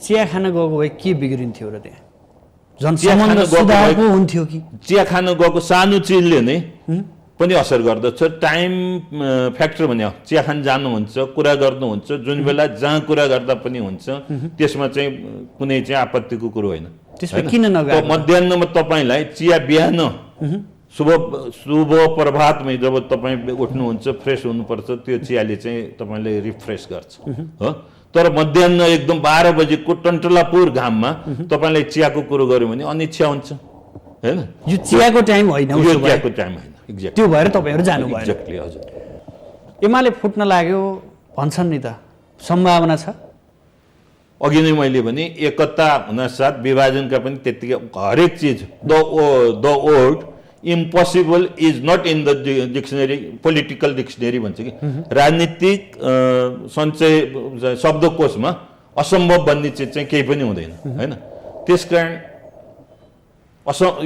चिया खान गएको भए के बिग्रिन्थ्यो र त्यहाँ जनसम्बन्ध सुधारको हुन्थ्यो कि चिया खान गएको सानो चिजले नै पनि असर गर्दछ टाइम फ्याक्टर भने चिया खान जानुहुन्छ कुरा गर्नुहुन्छ जुन बेला जहाँ कुरा गर्दा पनि हुन्छ त्यसमा चाहिँ कुनै चाहिँ आपत्तिको कुरो होइन त्यसमा किन नगर्नु मध्याह्नमा तपाईलाई चिया बिहान शुभ प्रभातमै जब तपाईँ उठ्नुहुन्छ फ्रेस हुनुपर्छ त्यो चियाले चाहिँ तपाईँलाई रिफ्रेस गर्छ हो तर मध्याह्न एकदम 12 बजेको टन्टलापुर घाममा तपाईँलाई चियाको कुरो गर्यो भने अनिच्छा हुन्छ हैन यो चियाको टाइम होइन यो चियाको टाइम होइन एक्ज्याक्टली त्यो भएर तपाईहरु जानु भयो एक्ज्याक्टली हजुर एमाले फुट्न लाग्यो भन्छन् नि त सम्भावना छ अघि नै मैले भने एकता हुनासाथ विभाजनका पनि त्यतिकै हरेक चीज the word impossible is not in the dictionary political dictionary भन्छ कि राजनीतिक सञ्चय शब्दकोशमा असम्भव भन्ने चिज चाहिँ केही पनि हुँदैन हैन त्यसकारण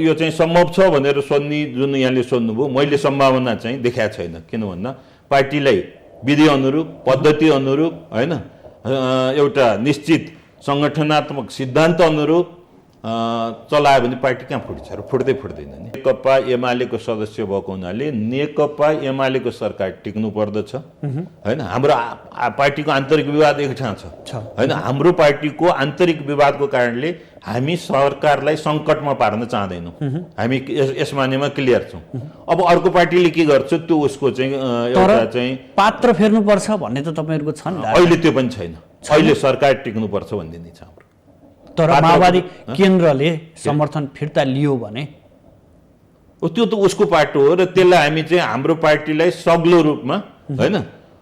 यो चाहिँ सम्भव छ भनेर सोध्ने जुन यहाँले सोध्नुभयो मैले सम्भावना चाहिँ देखाएको छैन किन भन्दा पार्टीलाई विधि अनुरूप पद्धति अनुरूप हैन एउटा निश्चित संगठनात्मक सिद्धान्त अनुरूप चलायो भने पार्टी कहाँ फुट्छ र फुट्दैन नि नेकपा एमालेको सदस्य भएको हुनाले नेकपा एमालेको सरकार टिक्नु पर्दछ हैन हाम्रो पार्टीको आन्तरिक विवाद एक ठाउँ छ हैन हाम्रो पार्टीको आन्तरिक विवादको कारणले हामी सरकारलाई संकटमा पार्न चाहदैनौं हामी यस मानेमा क्लियर छौं अब अर्को पार्टीले के गर्छ त्यो उसको चाहिँ एउटा चाहिँ पात्र फेर्नु पर्छ भन्ने त तपाईहरुको छ नि अहिले त्यो पनि छैन अहिले सरकार टिक्नु पर्छ भन्ने नि छ हाम्रो तर माओवादी केन्द्रले समर्थन फिर्ता लियो भने त्यो त उसको पाटो हो र त्यसलाई हामी चाहिँ हाम्रो पार्टीलाई सग्लो रूपमा हैन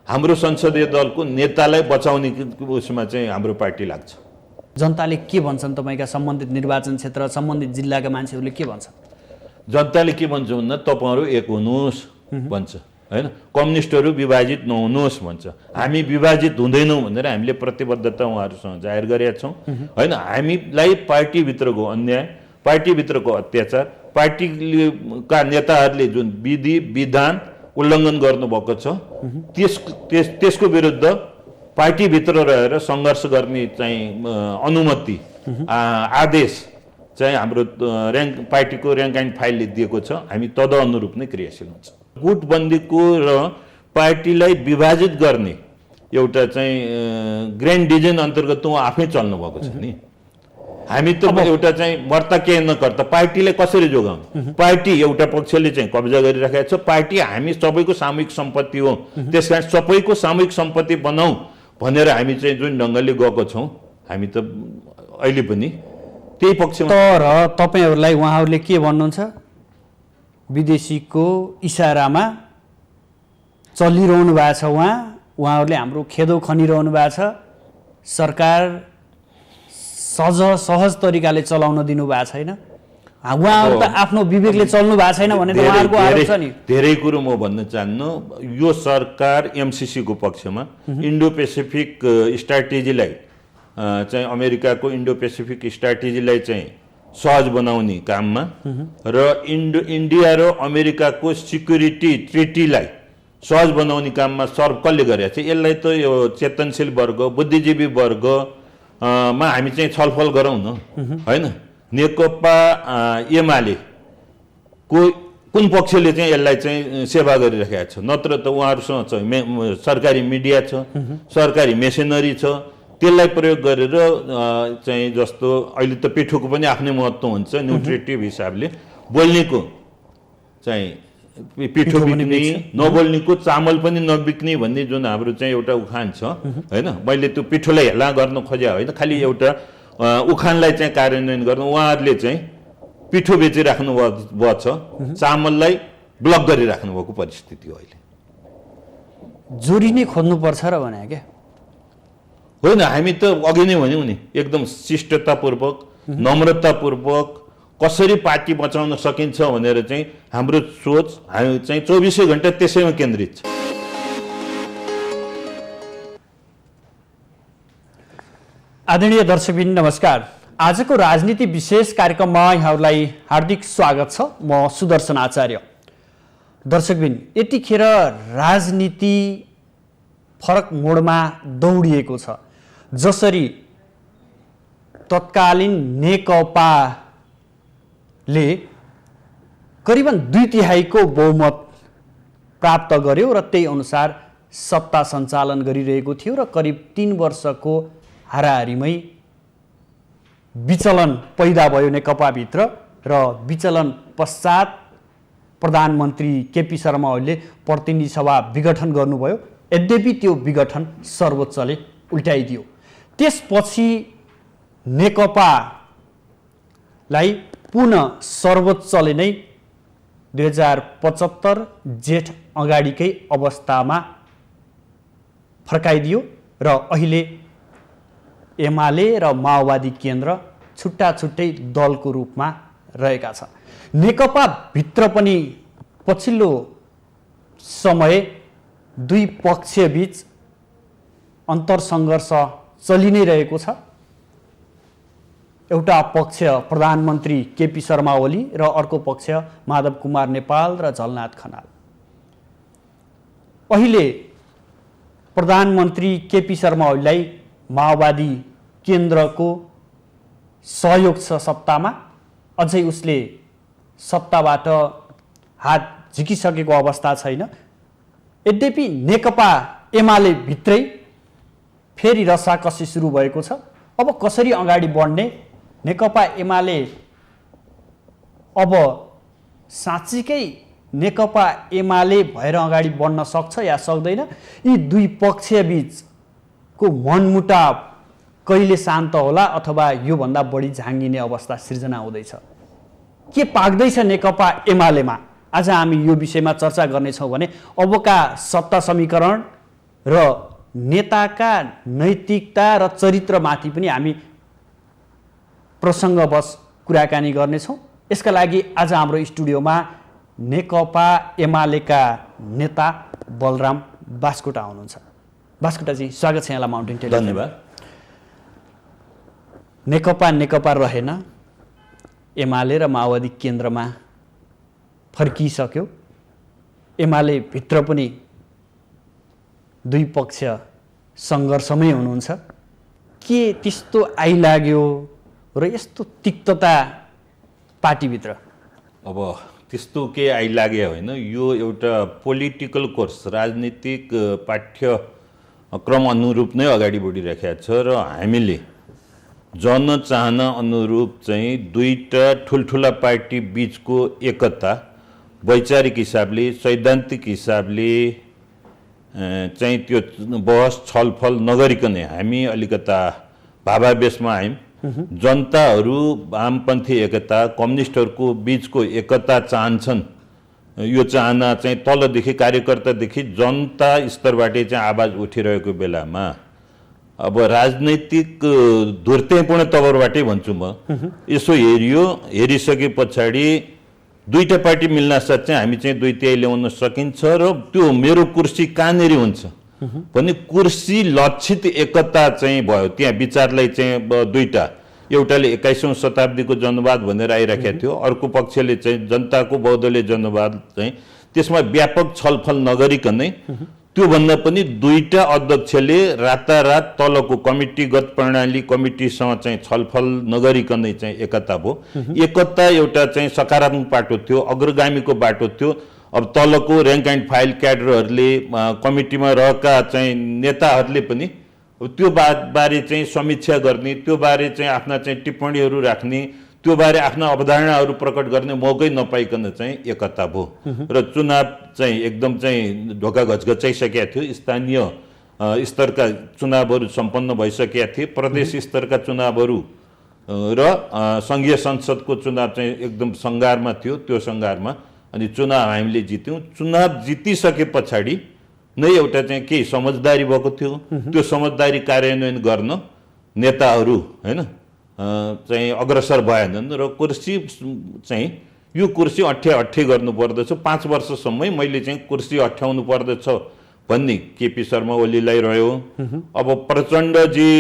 हाम्रो संसदीय दलको नेतालाई बचाउने उसमा चाहिँ हाम्रो पार्टी लाग्छ जनताले के भन्छन् तपाईका सम्बन्धित निर्वाचन क्षेत्र सम्बन्धित जिल्लाका मान्छेहरूले के भन्छन् जनताले के भन्छ भन्दा तपाईहरु एक हुनुहोस् भन्छ हैन कम्युनिस्टहरु विभाजित नहुनुहोस् भन्छ हामी विभाजित हुँदैनौं भनेर हामीले प्रतिबद्धता उहाँहरुसँग जाहेर गरेका छौं हैन हामीलाई पार्टी भित्रको अन्याय पार्टी भित्रको अत्याचार पार्टीका नेताहरूले जुन विधि विधान उल्लङ्घन गर्नुभएको छ त्यसको विरुद्ध पार्टी भित्र रहेर संघर्ष गर्ने चाहिँ अनुमति आदेश चाहिँ हाम्रो पार्टीको र्याङ्क एन्ड फाइलले दिएको छ हामी तदअनुरूप नै क्रियाशील हुन्छ गुटबन्दीको र पार्टीलाई विभाजित गर्ने एउटा चाहिँ ग्रान्ड डिजाइन अन्तर्गत उहाँ आफै चल्नु भएको छ नि हामी त एउटा चाहिँ मर्ता के नकर्ता पार्टीलाई कसरी जोगाउनु पार्टी एउटा पक्षले चाहिँ कब्जा गरिराखेको छ पार्टी हामी सबैको सामूहिक सम्पत्ति हो त्यसकारण सबैको सामूहिक सम्पत्ति बनाऊ भनेर हामी चाहिँ जुन ढङ्गले गएको छौं हामी त अहिले पनि त्यही पक्षमा तर तपाईहरुलाई उहाँहरुले के भन्नुहुन्छ विदेशीको इशारामा चलिरहनु भएको छ उहाँहरुले हाम्रो खेदो खनिरहनु भएको छ सरकार सहज तरिकाले चलाउन दिनु भएको छैन उहाँहरु त आफ्नो विवेकले चल्नु भएको छैन भने उहाँहरुको आरोप छ नि धेरै कुरो म भन्न चाहन्नु यो सरकार एमसीसी को पक्षमा इन्डो पेसिफिक स्ट्र्याटेजीलाई चाहिँ अमेरिकाको इन्डो पेसिफिक स्ट्र्याटेजीलाई चाहिँ सहज बनाउने काममा र इन्डिया र अमेरिकाको सिक्युरिटी ट्रिटीलाई सहज बनाउने काममा कसले गरेको छ यसलाई त यो चेतनशील वर्ग बुद्धिजीवी वर्ग मा हामी चाहिँ छलफल गरौँ न हैन नेकपा एमाले कुन पक्षले चाहिँ यसलाई चाहिँ सेवा गरिरहेको छ नत्र त उहाँहरुसँग चाहिँ सरकारी मिडिया छ सरकारी मेसिनरी छ त्यसलाई प्रयोग गरेर चाहिँ जस्तो अहिले त पिठोको पनि आफ्नै महत्त्व हुन्छ न्युट्रिटिभ हिसाबले बोल्नेको चाहिँ पिठो बिक्ने नबोल्नेको चामल पनि नबिक्ने भन्ने जुन हाम्रो चाहिँ एउटा उखान छ हैन मैले त्यो पिठोलाई हेला गर्न खोजे होइन खाली एउटा उखानलाई चाहिँ कार्यान्वयन गर्न उहाँहरुले चाहिँ पिठो बेचिराख्नु भएको छ चामललाई ब्लक गरिराख्नु भएको परिस्थिति हो अहिले जोरी नै खोज्नु पर्छ र भने के होइन हामी त अघि नै भन्यौं नि एकदम शिष्टतापूर्वक नम्रतापूर्वक कसरी पार्टी बचाउन सकिन्छ भनेर चाहिँ हाम्रो सोच हामी चाहिँ 24 घण्टा त्यसैमा केन्द्रित छ आदरणीय दर्शकबिन नमस्कार आजको राजनीति विशेष कार्यक्रममा यहाँहरुलाई हार्दिक स्वागत छ म सुदर्शन आचार्य दर्शकबिन यतिखेर राजनीति फरक मोडमा दौडिएको छ जसरी तत्कालीन नेकपाले करिबन 2/3 बहुमत प्राप्त गर्यो र त्यही अनुसार सत्ता सञ्चालन गरिरहेको थियो र करिब 3 वर्षको हाराहारीमै विचलन पैदा भयो नेकपाभित्र र विचलन पश्चात प्रधानमन्त्री केपी शर्मा ओलीले प्रतिनिधि सभा विघटन गर्नुभयो। यद्यपि त्यो विघटन सर्वोच्चले उल्टाइदियो। त्यसपछि नेकपालाई पुनः सर्वोच्चले नै 2075 जेठ अगाडिकै अवस्थामा फर्काइदियो र अहिले एमाले र माओवादी केन्द्र छुट्टा छुट्टै दलको रूपमा रहेका छन्। नेकपा भित्र पनि पछिल्लो समय दुई पक्षबीच अन्तरसङ्घर्ष चलि नै रहेको छ। एउटा पक्ष प्रधानमन्त्री केपी शर्मा ओली र अर्को पक्ष माधव कुमार नेपाल र झलनाथ खनाल। अहिले प्रधानमन्त्री केपी शर्मा ओलीलाई माओवादी केन्द्रको सहयोग छ सत्तामा, अझै उसले सत्ताबाट हात झिकिसकेको अवस्था छैन। यद्यपि नेकपा एमाले भित्रै फेरि रसाकसी सुरु भएको छ। अब कसरी अगाडि बढ्ने, नेकपा एमाले अब साँच्चीकै नेकपा एमाले भएर अगाडि बढ्न सक्छ या सक्दैन, यी दुई पक्षबीचको मनमुटाव कहिले शान्त होला अथवा योभन्दा बढी झाँगिने अवस्था सिर्जना हुँदैछ? के पाक्दैछ नेकपा एमालेमा? आज हामी यो विषयमा चर्चा गर्नेछौँ भने अबका सत्ता समीकरण र नेताका नैतिकता र चरित्रमाथि पनि हामी प्रसङ्गवश कुराकानी गर्नेछौँ। यसका लागि आज हाम्रो स्टुडियोमा नेकपा एमालेका नेता बलराम बास्कोटा हुनुहुन्छ। बास्कोटाजी, स्वागत छ यहाँलाई माउन्टेन टेलिभिजन। धन्यवाद। नेकपा रहेन, एमाले र माओवादी केन्द्रमा फर्किसक्यो। एमाले भित्र पनि दुई पक्ष सङ्घर्षमै हुनुहुन्छ। के त्यस्तो आइलाग्यो र यस्तो तिक्तता पार्टीभित्र? अब त्यस्तो के आइलाग्यो होइन, यो एउटा पोलिटिकल कोर्स, राजनीतिक पाठ्यक्रम अनुरूप नै अगाडि बढिरहेको छ र हामीले जनचाहना अनुरूप चाहिँ दुईटा ठुल्ठुला पार्टी बीचको एकता वैचारिक हिसाबले, सैद्धान्तिक हिसाबले चाहिँ त्यो बहस छलफल नगरिकन हामी अलिकता भावावेशमा आयौँ। जनताहरू वामपन्थी एकता, कम्युनिस्टहरूको बीचको एकता चाहन्छन्। यो चाहना चाहिँ तलदेखि, कार्यकर्तादेखि जनता स्तरबाटै चाहिँ आवाज उठिरहेको बेलामा अब राजनैतिक धुर्तेपूर्ण तवरबाटै भन्छु म। यसो हेरिसके पछाडि दुईटा पार्टी मिल्नासाथ चाहिँ हामी चाहिँ 2/3 ल्याउन सकिन्छ र त्यो मेरो कुर्सी कहाँनिर हुन्छ भने कुर्सी लक्षित एकता चाहिँ भयो। त्यहाँ विचारलाई चाहिँ दुईटा, एउटाले 21औं शताब्दीको जनवाद भनेर आइराखेको थियो, अर्को पक्षले चाहिँ जनताको बहुदलीय जनवाद चाहिँ, त्यसमा व्यापक छलफल नगरिकनै त्योभन्दा पनि दुईटा अध्यक्षले रातारात तलको कमिटीगत प्रणाली कमिटीसँग चाहिँ छलफल नगरिकनै चाहिँ एकता भयो। एकता एउटा चाहिँ सकारात्मक बाटो थियो, अग्रगामीको बाटो थियो। अब तलको र्याङ्क एन्ड फाइल क्याडरहरूले, कमिटीमा रहेका चाहिँ नेताहरूले पनि त्यो बारे चाहिँ समीक्षा गर्ने, त्यो बारे चाहिँ आफ्ना चाहिँ टिप्पणीहरू राख्ने, त्यो बारे आफ्ना अवधारणाहरू प्रकट गर्ने मौकै नपाइकन चाहिँ एकता भयो र चुनाव चाहिँ एकदम चाहिँ ढोका घचघचाइसकेका थियो। स्थानीय स्तरका चुनावहरू सम्पन्न भइसकेका थिए, प्रदेश स्तरका चुनावहरू र सङ्घीय संसदको चुनाव चाहिँ एकदम सङ्घारमा थियो। त्यो सङ्घारमा अनि चुनाव हामीले जित्यौँ। चुनाव जितिसके पछाडि नै एउटा चाहिँ केही समझदारी भएको थियो। त्यो समझदारी कार्यान्वयन गर्न नेताहरू होइन चाहिँ अग्रसर भएनन् र कुर्सी चाहिँ यो कुर्सी अठ्ठे गर्नु पर्दछ। 5 वर्षसम्मै मैले चाहिँ कुर्सी अठ्याउनु पर्दछ भन्ने केपी शर्मा ओलीलाई रह्यो। अब प्रचण्डजी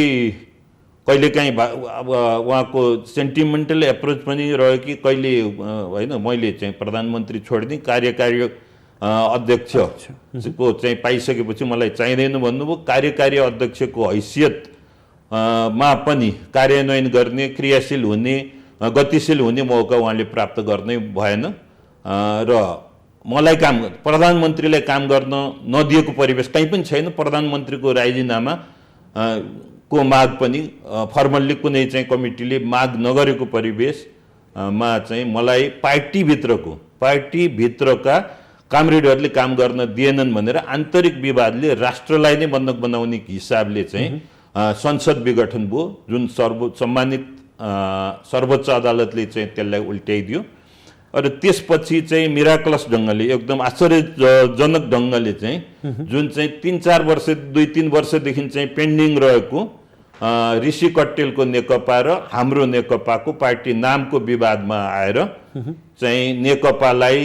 कहिलेकाहीँ अब उहाँको सेन्टिमेन्टल एप्रोच पनि रह्यो कि कहिले होइन मैले चाहिँ प्रधानमन्त्री छोडिदिएँ, कार्यकारी अध्यक्षको चाहिँ पाइसकेपछि मलाई चाहिँदैन भन्नुभयो। कार्यकारी अध्यक्षको हैसियत मा पनि कार्यान्वयन गर्ने, क्रियाशील हुने, गतिशील हुने मौका उहाँले प्राप्त गर्नै भएन र मलाई प्रधानमन्त्रीलाई काम गर्न नदिएको परिवेश कहीँ पनि छैन। प्रधानमन्त्रीको राजीनामा को माग पनि फर्मल्ली कुनै चाहिँ कमिटीले माग नगरेको परिवेशमा चाहिँ मलाई पार्टीभित्रका कामरेडहरूले काम गर्न दिएनन् भनेर आन्तरिक विवादले राष्ट्रलाई नै बन्धक बनाउने हिसाबले चाहिँ संसद विघटन भयो, जुन सम्मानित सर्वोच्च अदालतले चाहिँ त्यसलाई उल्ट्याइदियो र त्यसपछि चाहिँ मिराकलस ढङ्गले, एकदम आश्चर्यजनक ढङ्गले चाहिँ जुन चाहिँ 3-4 वर्ष 2-3 वर्षदेखि चाहिँ पेन्डिङ रहेको ऋषि कट्टेलको नेकपा र हाम्रो नेकपाको पार्टी नामको विवादमा आएर चाहिँ नेकपालाई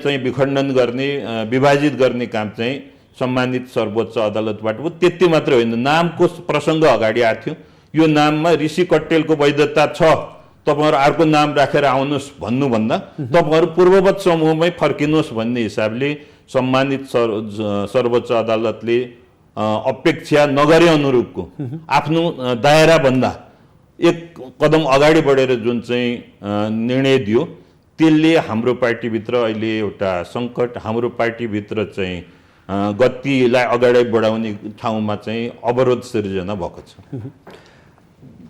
चाहिँ विखण्डन गर्ने, विभाजित गर्ने काम चाहिँ सम्मानित सर्वोच्च अदालतबाट भयो। त्यति मात्रै होइन, नामको प्रसङ्ग अगाडि आएको थियो। यो नाममा ऋषि कट्टेलको वैधता छ, तपाईँहरू अर्को नाम राखेर आउनुहोस् भन्नुभन्दा तपाईँहरू पूर्ववत समूहमै फर्किनुहोस् भन्ने हिसाबले सम्मानित सर्वोच्च अदालतले अपेक्षा नगरे अनुरूपको आफ्नो दायराभन्दा एक कदम अगाडि बढेर जुन चाहिँ निर्णय दियो, त्यसले हाम्रो पार्टीभित्र अहिले एउटा सङ्कट, हाम्रो पार्टीभित्र चाहिँ गतिलाई अगाडि बढाउने ठाउँमा चाहिँ अवरोध सिर्जना भएको छ।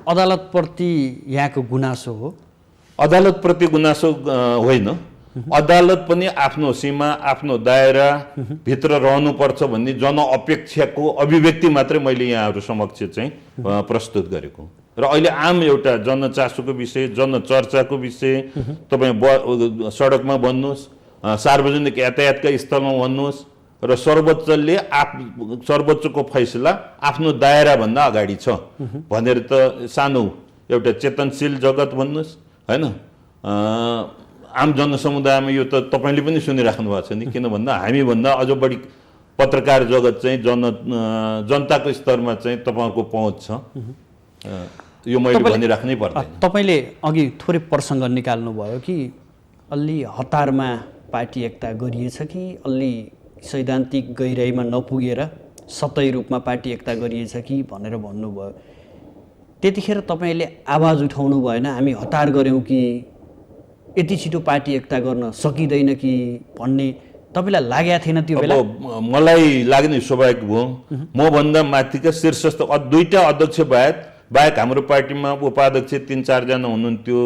अदालतप्रति यहाँको गुनासो हो? अदालतप्रति गुनासो होइन, अदालत पनि आफ्नो सीमा, आफ्नो दायरा भित्र रहनुपर्छ भन्ने जनअपेक्षाको अभिव्यक्ति मात्रै मैले यहाँहरू समक्ष चाहिँ प्रस्तुत गरेको र अहिले आम एउटा जनचासोको विषय, जनचर्चाको विषय, तपाईँ सडकमा भन्नुहोस्, सार्वजनिक यातायातका स्थलमा भन्नुहोस् र सर्वोच्चको फैसला आफ्नो दायराभन्दा अगाडि छ भनेर त सानो एउटा चेतनशील जगत भन्नुहोस् होइन, आम जनसमुदायमा यो त तपाईँले पनि सुनिराख्नु भएको छ नि। किन भन्दा हामीभन्दा अझ बढी पत्रकार जगत चाहिँ जनताको स्तरमा चाहिँ तपाईँहरूको पहुँच छ, यो मैले भनिराख्नै पर्दैन। तपाईँले अघि थोरै प्रसङ्ग निकाल्नुभयो कि अलि हतारमा पार्टी एकता गरिएछ कि अलि सैद्धान्तिक गहिराइमा नपुगेर सतही रूपमा पार्टी एकता गरिएछ कि भनेर भन्नुभयो। त्यतिखेर तपाईँले आवाज उठाउनु भएन, हामी हतार गऱ्यौँ कि यति छिटो पार्टी एकता गर्न सकिँदैन कि भन्ने तपाईँलाई लागेको थिएन त्यो बेला? मलाई लाग्ने स्वाभाविक भयो। मभन्दा माथिका शीर्षस्थ दुईटा अध्यक्ष बाहेक हाम्रो पार्टीमा उपाध्यक्ष 3-4 जना हुनुहुन्थ्यो,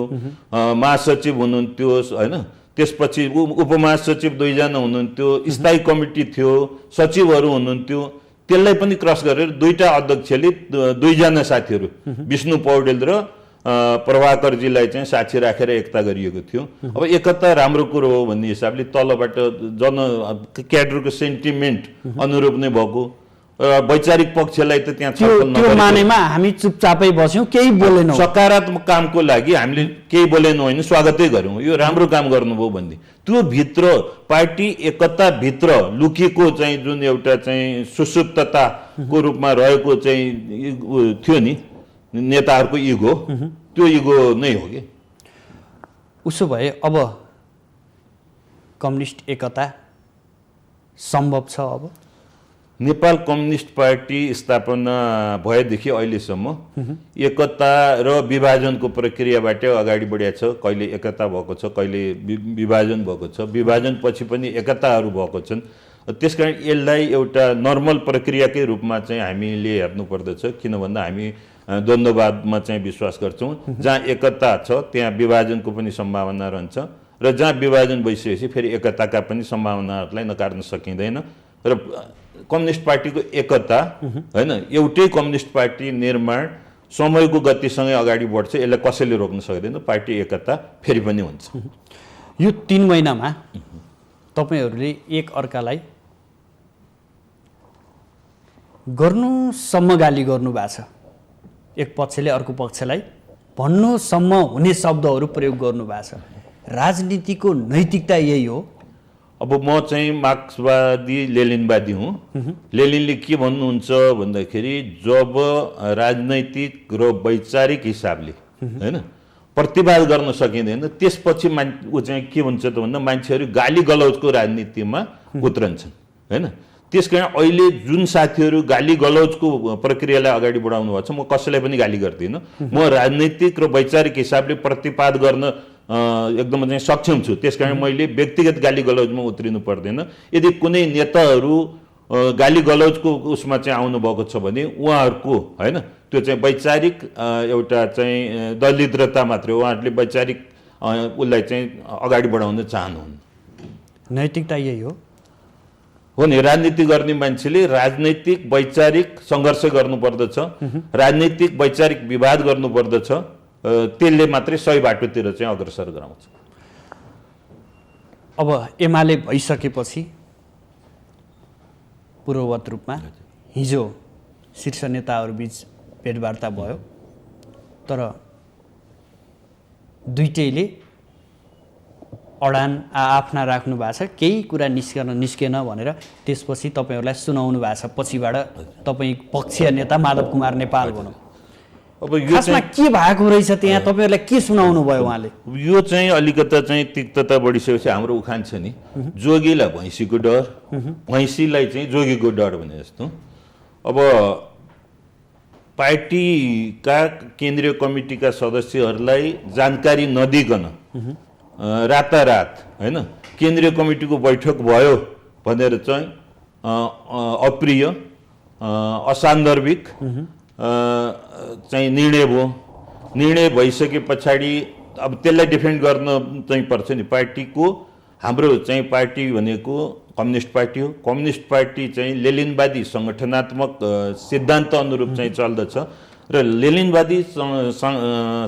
महासचिव हुनुहुन्थ्यो होइन, त्यसपछि उपमहासचिव 2 जना हुनुहुन्थ्यो, स्थायी कमिटी थियो, सचिवहरू हुनुहुन्थ्यो। त्यसलाई पनि क्रस गरेर दुईटा अध्यक्षले 2 जना साथीहरू विष्णु पौडेल र प्रभाकरजीलाई चाहिँ साक्षी राखेर एकता गरिएको थियो। अब एकता राम्रो कुरो हो भन्ने हिसाबले तलबाट क्याडरको सेन्टिमेन्ट अनुरूप नै भएको, वैचारिक पक्षलाई त त्यहाँ त्यो मानेमा हामी चुपचापै बस्यौँ, केही बोलेनौँ। सकारात्मक कामको लागि हामीले केही बोलेनौँ होइन, स्वागतै गऱ्यौँ, यो राम्रो काम गर्नुभयो भन्ने। त्यो भित्र पार्टी एकता भित्र लुकेको चाहिँ जुन एउटा चाहिँ सुसुप्तताको रूपमा रहेको चाहिँ थियो नि नेताहरूको इगो, त्यो इगो नै हो कि। उसो भए अब कम्युनिस्ट एकता सम्भव छ? अब नेपाल कम्युनिस्ट पार्टी स्थापना भएदेखि अहिलेसम्म एकता र विभाजनको प्रक्रियाबाट अगाडि बढेको छ। कहिले एकता भएको छ, कहिले विभाजन भएको छ, विभाजनपछि पनि एकताहरू भएको छन्। त्यसकारण यसलाई एउटा नर्मल प्रक्रियाकै रूपमा चाहिँ हामीले हेर्नुपर्दछ। किन भन्दा हामी द्वन्द्ववादमा चाहिँ विश्वास गर्छौँ। जहाँ एकता छ त्यहाँ विभाजनको पनि सम्भावना रहन्छ र जहाँ विभाजन भइसकेपछि फेरि एकताका पनि सम्भावनाहरूलाई नकार्न सकिँदैन। र कम्युनिस्ट पार्टीको एकता होइन, एउटै कम्युनिस्ट पार्टी निर्माण समयको गतिसँगै अगाडि बढ्छ, यसलाई कसैले रोक्न सक्दैन। पार्टी एकता फेरि पनि हुन्छ। यो 3 महिनामा तपाईँहरूले एक अर्कालाई गर्नुसम्म गाली गर्नु भएको छ, एक पक्षले अर्को पक्षलाई भन्नुसम्म हुने शब्दहरू प्रयोग गर्नु भएको छ। राजनीतिको नैतिकता यही हो? अब म चाहिँ मार्क्सवादी लेनिनवादी हुँ। लेनिनले के भन्नुहुन्छ भन्दाखेरि जब राजनैतिक र वैचारिक हिसाबले होइन प्रतिवाद गर्न सकिँदैन त्यसपछि ऊ चाहिँ के हुन्छ त भन्दा मान्छेहरू गाली गलौजको राजनीतिमा उत्रन्छन् होइन। त्यसकारण अहिले जुन साथीहरू गाली गलौजको प्रक्रियालाई अगाडि बढाउनु भएको छ, म कसैलाई पनि गाली गर्दिनँ। म राजनैतिक र वैचारिक हिसाबले प्रतिपाद गर्न एकदम चाहिँ सक्षम छु। त्यसकारण मैले व्यक्तिगत गाली गलौजमा उत्रिनु पर्दैन। यदि कुनै नेताहरू गाली गलौजको उसमा चाहिँ आउनुभएको छ भने उहाँहरूको होइन त्यो चाहिँ वैचारिक एउटा चाहिँ दलिद्रता मात्रै हो। उहाँहरूले वैचारिक उसलाई चाहिँ अगाडि बढाउन चाहनुहुन्न। नैतिकता यही हो नि। राजनीति गर्ने मान्छेले राजनैतिक वैचारिक सङ्घर्ष गर्नुपर्दछ, राजनैतिक वैचारिक विवाद गर्नुपर्दछ। त्यसले मात्रै सही बाटोतिर चाहिँ अग्रसर गराउँछ। अब एमाले भइसकेपछि पूर्ववत रूपमा हिजो शीर्ष नेताहरूबीच भेटवार्ता भयो, तर दुईटैले अडान आफ्ना राख्नु भएको छ। केही कुरा निस्केन भनेर त्यसपछि तपाईँहरूलाई सुनाउनु भएको छ पछिबाट तपाईँ पक्षीय नेता माधव कुमार नेपाल भनौँ। अब यो खासमा के भएको रहेछ त्यहाँ, तपाईँहरूलाई के सुनाउनु भयो उहाँले? यो चाहिँ अलिकता चाहिँ तिक्तता बढिसकेपछि हाम्रो उखान छ नि, जोगीलाई भैँसीको डर, भैँसीलाई चाहिँ जोगीको डर भने जस्तो। अब पार्टीका केन्द्रीय कमिटीका सदस्यहरूलाई जानकारी नदिकन रातारात होइन केन्द्रीय कमिटीको बैठक भयो भनेर चाहिँ अप्रिय असान्दर्भिक चाहिँ निर्णय भयो। निर्णय भइसके पछाडि अब त्यसलाई डिफेन्ड गर्न चाहिँ पर्छ नि। पार्टीको हाम्रो चाहिँ पार्टी भनेको कम्युनिस्ट पार्टी हो। कम्युनिस्ट पार्टी चाहिँ लेनिनवादी सङ्गठनात्मक सिद्धान्त अनुरूप चाहिँ चल्दछ र लेनिनवादी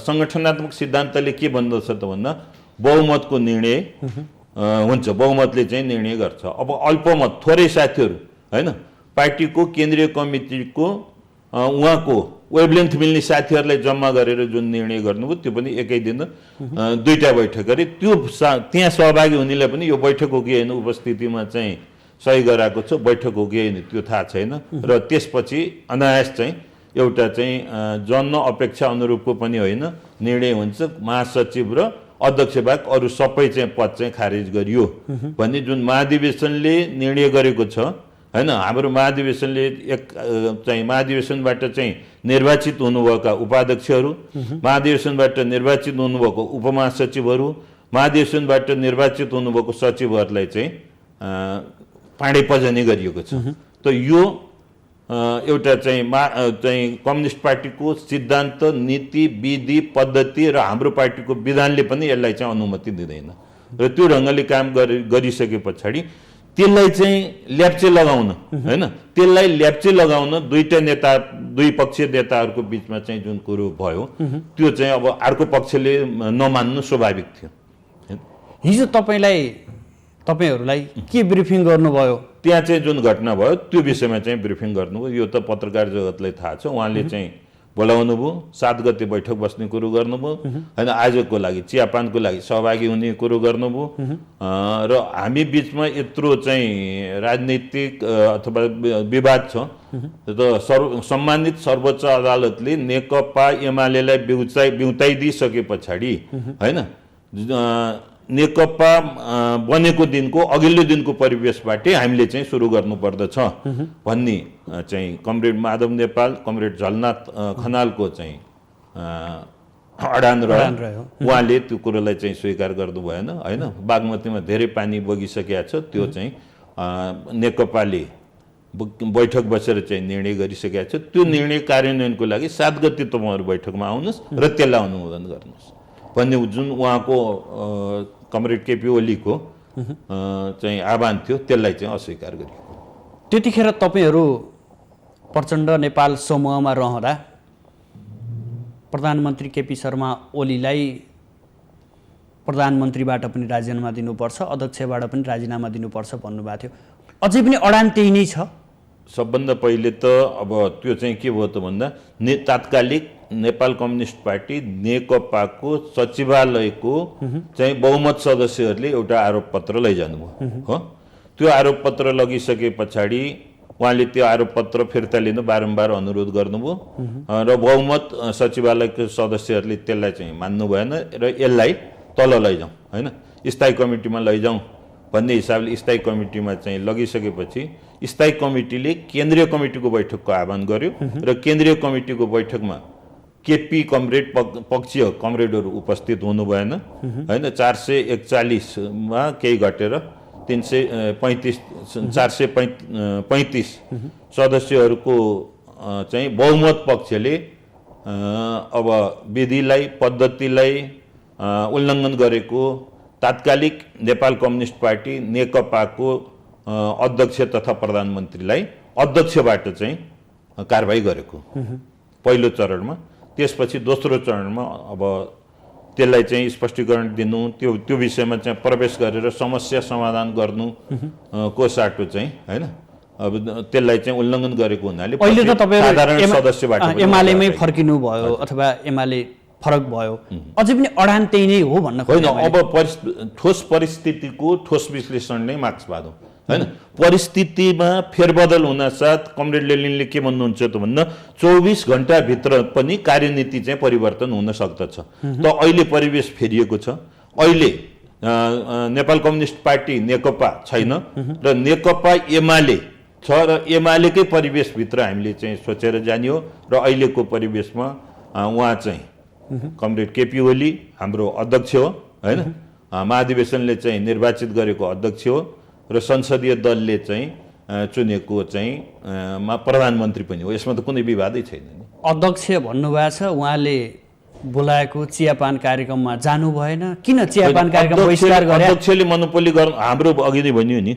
सङ्गठनात्मक सिद्धान्तले के भन्दछ त भन्दा बहुमतको निर्णय हुन्छ, बहुमतले चाहिँ निर्णय गर्छ। अब अल्पमत थोरै साथीहरू होइन पार्टीको केन्द्रीय कमिटीको उहाँको वेभलेन्थ मिल्ने साथीहरूलाई जम्मा गरेर जुन निर्णय गर्नुभयो त्यो पनि एकै दिन दुईटा बैठक गरे। त्यो त्यहाँ सहभागी हुनेलाई पनि यो बैठक हो कि होइन, उपस्थितिमा चाहिँ सही गराएको छ, बैठक हो कि होइन त्यो थाहा छैन। र त्यसपछि अनायास चाहिँ एउटा चाहिँ जन अपेक्षा अनुरूपको पनि होइन निर्णय हुन्छ। महासचिव र अध्यक्ष बाहेक अरू सबै चाहिँ पद चाहिँ खारेज गरियो भन्ने जुन महाधिवेशनले निर्णय गरेको छ होइन। हाम्रो महाधिवेशनले चाहिँ महाधिवेशनबाट चाहिँ निर्वाचित हुनुभएका उपाध्यक्षहरू, महाधिवेशनबाट निर्वाचित हुनुभएको उपमहासचिवहरू, महाधिवेशनबाट निर्वाचित हुनुभएको सचिवहरूलाई चाहिँ पाँडे पजनी गरिएको छ। त यो एउटा चाहिँ कम्युनिस्ट पार्टीको सिद्धान्त, नीति, विधि, पद्धति र हाम्रो पार्टीको विधानले पनि यसलाई चाहिँ अनुमति दिँदैन। र त्यो ढङ्गले काम गरिसके पछाडि त्यसलाई चाहिँ ल्याप्चे लगाउन होइन, त्यसलाई ल्याप्चे लगाउन दुईटा नेता, दुई पक्षीय नेताहरूको बिचमा चाहिँ जुन कुरो भयो त्यो चाहिँ अब अर्को पक्षले नमान्नु स्वाभाविक थियो। हिजो तपाईँहरूलाई के ब्रिफिङ गर्नुभयो? त्यहाँ चाहिँ जुन घटना भयो त्यो विषयमा चाहिँ ब्रिफिङ गर्नुभयो। यो त पत्रकार जगतलाई थाहा छ। उहाँले चाहिँ बोलाउनु भयो, 7 गते बैठक बस्ने कुरो गर्नुभयो होइन, आजको लागि चियापानको लागि सहभागी हुने कुरो गर्नुभयो। र हामी बिचमा यत्रो चाहिँ राजनीतिक अथवा विवाद छ त सम्मानित सर्वोच्च अदालतले नेकपा एमालेलाई बिउताइदिइसके पछाडि होइन नेकपा बनेको दिनको अघिल्लो दिनको परिवेशबाटै हामीले चाहिँ सुरु गर्नुपर्दछ भन्ने चाहिँ कमरेड माधव नेपाल, कमरेड झलनाथ खनालको चाहिँ अडान रह्यो। उहाँले त्यो कुरोलाई चाहिँ स्वीकार गर्नु भएन होइन। बागमतीमा धेरै पानी बगिसकेको छ, त्यो चाहिँ नेकपाले बैठक बसेर चाहिँ निर्णय गरिसकेको छ। त्यो निर्णय कार्यान्वयनको लागि 7 गते तपाईँहरू बैठकमा आउनुहोस् र त्यसलाई अनुमोदन गर्नुहोस् भन्ने जुन उहाँको कमरेड केपी ओलीको चाहिँ आह्वान थियो त्यसलाई चाहिँ अस्वीकार गरियो। त्यतिखेर तपाईँहरू प्रचण्ड नेपाल समूहमा रहँदा प्रधानमन्त्री केपी शर्मा ओलीलाई प्रधानमन्त्रीबाट पनि राजीनामा दिनुपर्छ, अध्यक्षबाट पनि राजीनामा दिनुपर्छ भन्नुभएको थियो। अझै पनि अडान त्यही नै छ? सबभन्दा पहिले त अब त्यो चाहिँ के भयो त भन्दा तात्कालिक नेपाल कम्युनिस्ट पार्टी नेकपाको सचिवालयको चाहिँ बहुमत सदस्यहरूले एउटा आरोप पत्र लैजानुभयो हो। त्यो आरोप पत्र लगिसके पछाडि उहाँले त्यो आरोप पत्र फिर्ता लिन बारम्बार अनुरोध गर्नुभयो र बहुमत सचिवालयको सदस्यहरूले त्यसलाई चाहिँ मान्नु भएन र यसलाई तल लैजाउँ होइन, स्थायी कमिटीमा लैजाउँ भन्ने हिसाबले स्थायी कमिटीमा चाहिँ लगिसकेपछि स्थायी कमिटीले केन्द्रीय कमिटीको बैठकको आह्वान गर्यो र केन्द्रीय कमिटीको बैठकमा केपी कमरेड पक्षीय कमरेडहरू उपस्थित हुनु भएन हैन 441 मा केही घटेर 435 सदस्यहरूको चाहिँ बहुमत पक्षले अब विधिलाई पद्धतिलाई उल्लङ्घन गरेको तात्कालिक नेपाल कम्युनिस्ट पार्टी नेकपाको अध्यक्ष तथा प्रधानमन्त्रीलाई अध्यक्षबाट चाहिँ कारबाही गरेको पहिलो चरणमा। त्यसपछि दोस्रो चरणमा अब त्यसलाई चाहिँ स्पष्टीकरण दिनु त्यो विषयमा चाहिँ प्रवेश गरेर समस्या समाधान गर्नु को साटो चाहिँ हैन अब त्यसलाई चाहिँ उल्लङ्घन गरेको हुनाले अहिले त तपाईहरु साधारण सदस्यबाट एमालेमै फर्किनु भयो अथवा एमाले फरक भयो अझै पनि अडान त्यही नै हो भन्न खोज्नु होइन। अब ठोस परिस्थितिको ठोस विश्लेषण नै मार्क्सवाद हो हैन। परिस्थितिमा फेरबदल हुनासाथ कमरेड लेनिनले के भन्नुहुन्छ त भन्दा 24 घण्टाभित्र पनि कार्यनीति चाहिँ परिवर्तन हुन सक्दछ। त अहिले परिवेश फेरिएको छ। अहिले नेपाल कम्युनिस्ट पार्टी नेकपा छैन र नेकपा एमाले छ र एमालेकै परिवेशभित्र हामीले चाहिँ सोचेर जाने हो र अहिलेको परिवेशमा उहाँ चाहिँ कमरेड केपी ओली हाम्रो अध्यक्ष हो हैन। महाधिवेशनले चाहिँ निर्वाचित गरेको अध्यक्ष हो र संसदीय दलले चाहिँ चुनेको चाहिँ प्रधानमन्त्री पनि हो। यसमा त कुनै विवादै छैन नि। अध्यक्ष भन्नुभएको छ उहाँले बोलाएको चियापान कार्यक्रममा जानु भएन किन चियापान कार्यक्रम बहिष्कार गरे? अध्यक्षले मोनोपोली गर्नु हाम्रो अघि नै भनियो नि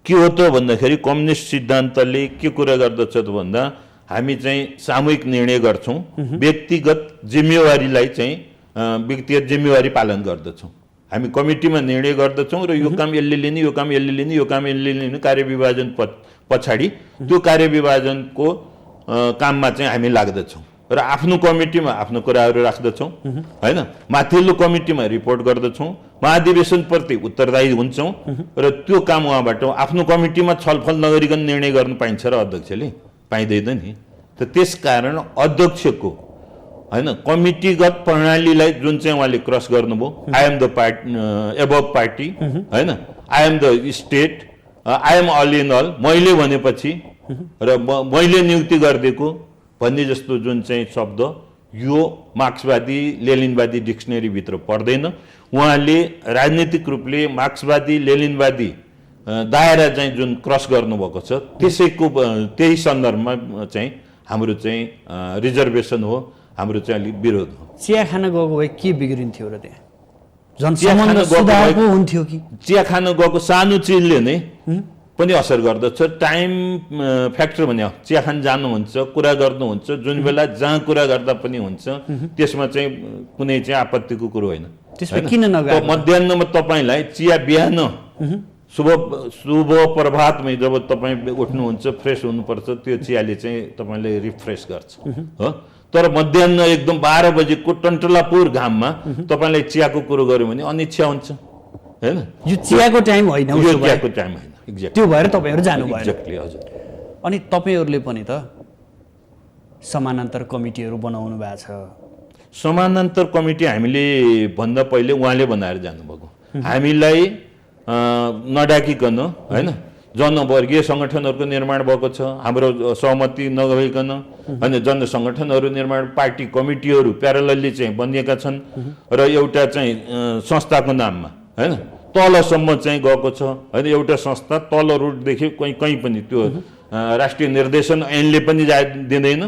के हो त भन्दाखेरि कम्युनिस्ट सिद्धान्तले के कुरा गर्दछ त भन्दा हामी चाहिँ सामूहिक निर्णय गर्छौं व्यक्तिगत जिम्मेवारीलाई चाहिँ व्यक्तिगत जिम्मेवारी पालन गर्दछौं। हामी कमिटीमा निर्णय गर्दछौं र यो काम यसले लिने यो काम यसले लिने यो काम यसले लिने कार्यविभाजन पछाडि त्यो कार्यविभाजनको काममा चाहिँ हामी लाग्दछौं र आफ्नो कमिटीमा आफ्नो कुराहरू राख्दछौं हैन। माथिल्लो कमिटीमा रिपोर्ट गर्दछौं महाधिवेशनप्रति उत्तरदायी हुन्छौं र त्यो काम उहाँबाट आफ्नो कमिटीमा छलफल नगरिकन निर्णय गर्न पाइन्छ र अध्यक्षले पाइँदैन नि। त त्यसकारण अध्यक्षको हैन कमिटीगत प्रणालीलाई जुन चाहिँ उहाँले क्रस गर्नुभयो I am the party above party हैन I am the state I am all in all मैले भनेपछि र मैले नियुक्ति गरिदिएको भन्ने जस्तो जुन चाहिँ शब्द यो मार्क्सवादी लेनिनवादी डिक्सनरीभित्र पर्दैन। उहाँले राजनीतिक रूपले मार्क्सवादी लेनिनवादी दायरा चाहिँ जुन क्रस गर्नुभएको छ त्यही सन्दर्भमा चाहिँ हाम्रो चाहिँ रिजर्भेसन हो हाम्रो चाहिँ अलिक विरोध हो। चिया खान गएको भए के बिग्रिन्थ्यो र त्यहाँ जनसम्बन्ध सुधारको हुन्थ्यो कि? चिया खान गएको सानो चिजले नै पनि असर गर्दछ। टाइम फ्याक्टर भन्यो चिया खान जानुहुन्छ कुरा गर्नुहुन्छ जुन बेला जहाँ कुरा गर्दा पनि हुन्छ त्यसमा चाहिँ कुनै चाहिँ आपत्तिको कुरो होइन। त्यसमा किन नगर्नु? मध्याह्नमा तपाईलाई चिया बिहान शुभ प्रभातमै जब तपाईँ उठ्नुहुन्छ फ्रेस हुनुपर्छ त्यो चियाले चाहिँ तपाईँलाई रिफ्रेस गर्छ हो। तर मध्याह्न एकदम 12 बजेको टन्टलापुर घाममा तपाईँलाई चियाको कुरो गर्यो भने अनिच्छा हुन्छ हैन। यो चियाको टाइम होइन, यो चियाको टाइम होइन। एक्ज्याक्टली त्यो भएर तपाईँहरू जानु भयो। एक्ज्याक्टली हजुर। अनि तपाईँहरूले पनि त समानान्तर कमिटीहरू बनाउनु भएको छ। समानान्तर कमिटी हामीले भन्दा पहिले उहाँले बनाएर जानुभएको। हामीलाई नडाकिकन हैन जनवर्गीय सङ्गठनहरूको निर्माण भएको छ। हाम्रो सहमति नभइकन हैन जनसङ्गठनहरू निर्माण पार्टी कमिटीहरू प्यारलली चाहिँ बनिएका छन् र एउटा चाहिँ संस्थाको नाममा हैन तलसम्म चाहिँ गएको छ हैन। एउटा संस्था तल रुटदेखि कहीँ पनि त्यो राष्ट्रिय निर्देशन ऐनले पनि दिँदैन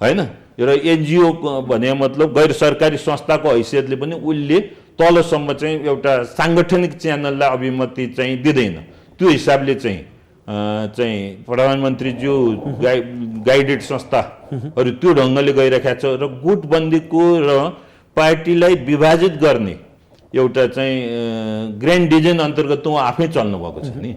हैन। र एनजिओ भने मतलब गैर सरकारी संस्थाको हैसियतले पनि उसले तलसम्म चाहिँ एउटा साङ्गठनिक च्यानललाई अभिमति चाहिँ दिँदैन। त्यो हिसाबले चाहिँ प्रधानमन्त्रीज्यू गाइडेड संस्थाहरू त्यो ढङ्गले गइरहेको छ र गुटबन्दीको र पार्टीलाई विभाजित गर्ने एउटा चाहिँ ग्रान्ड डिजाइन अन्तर्गत उहाँ आफै चल्नु भएको छ नि।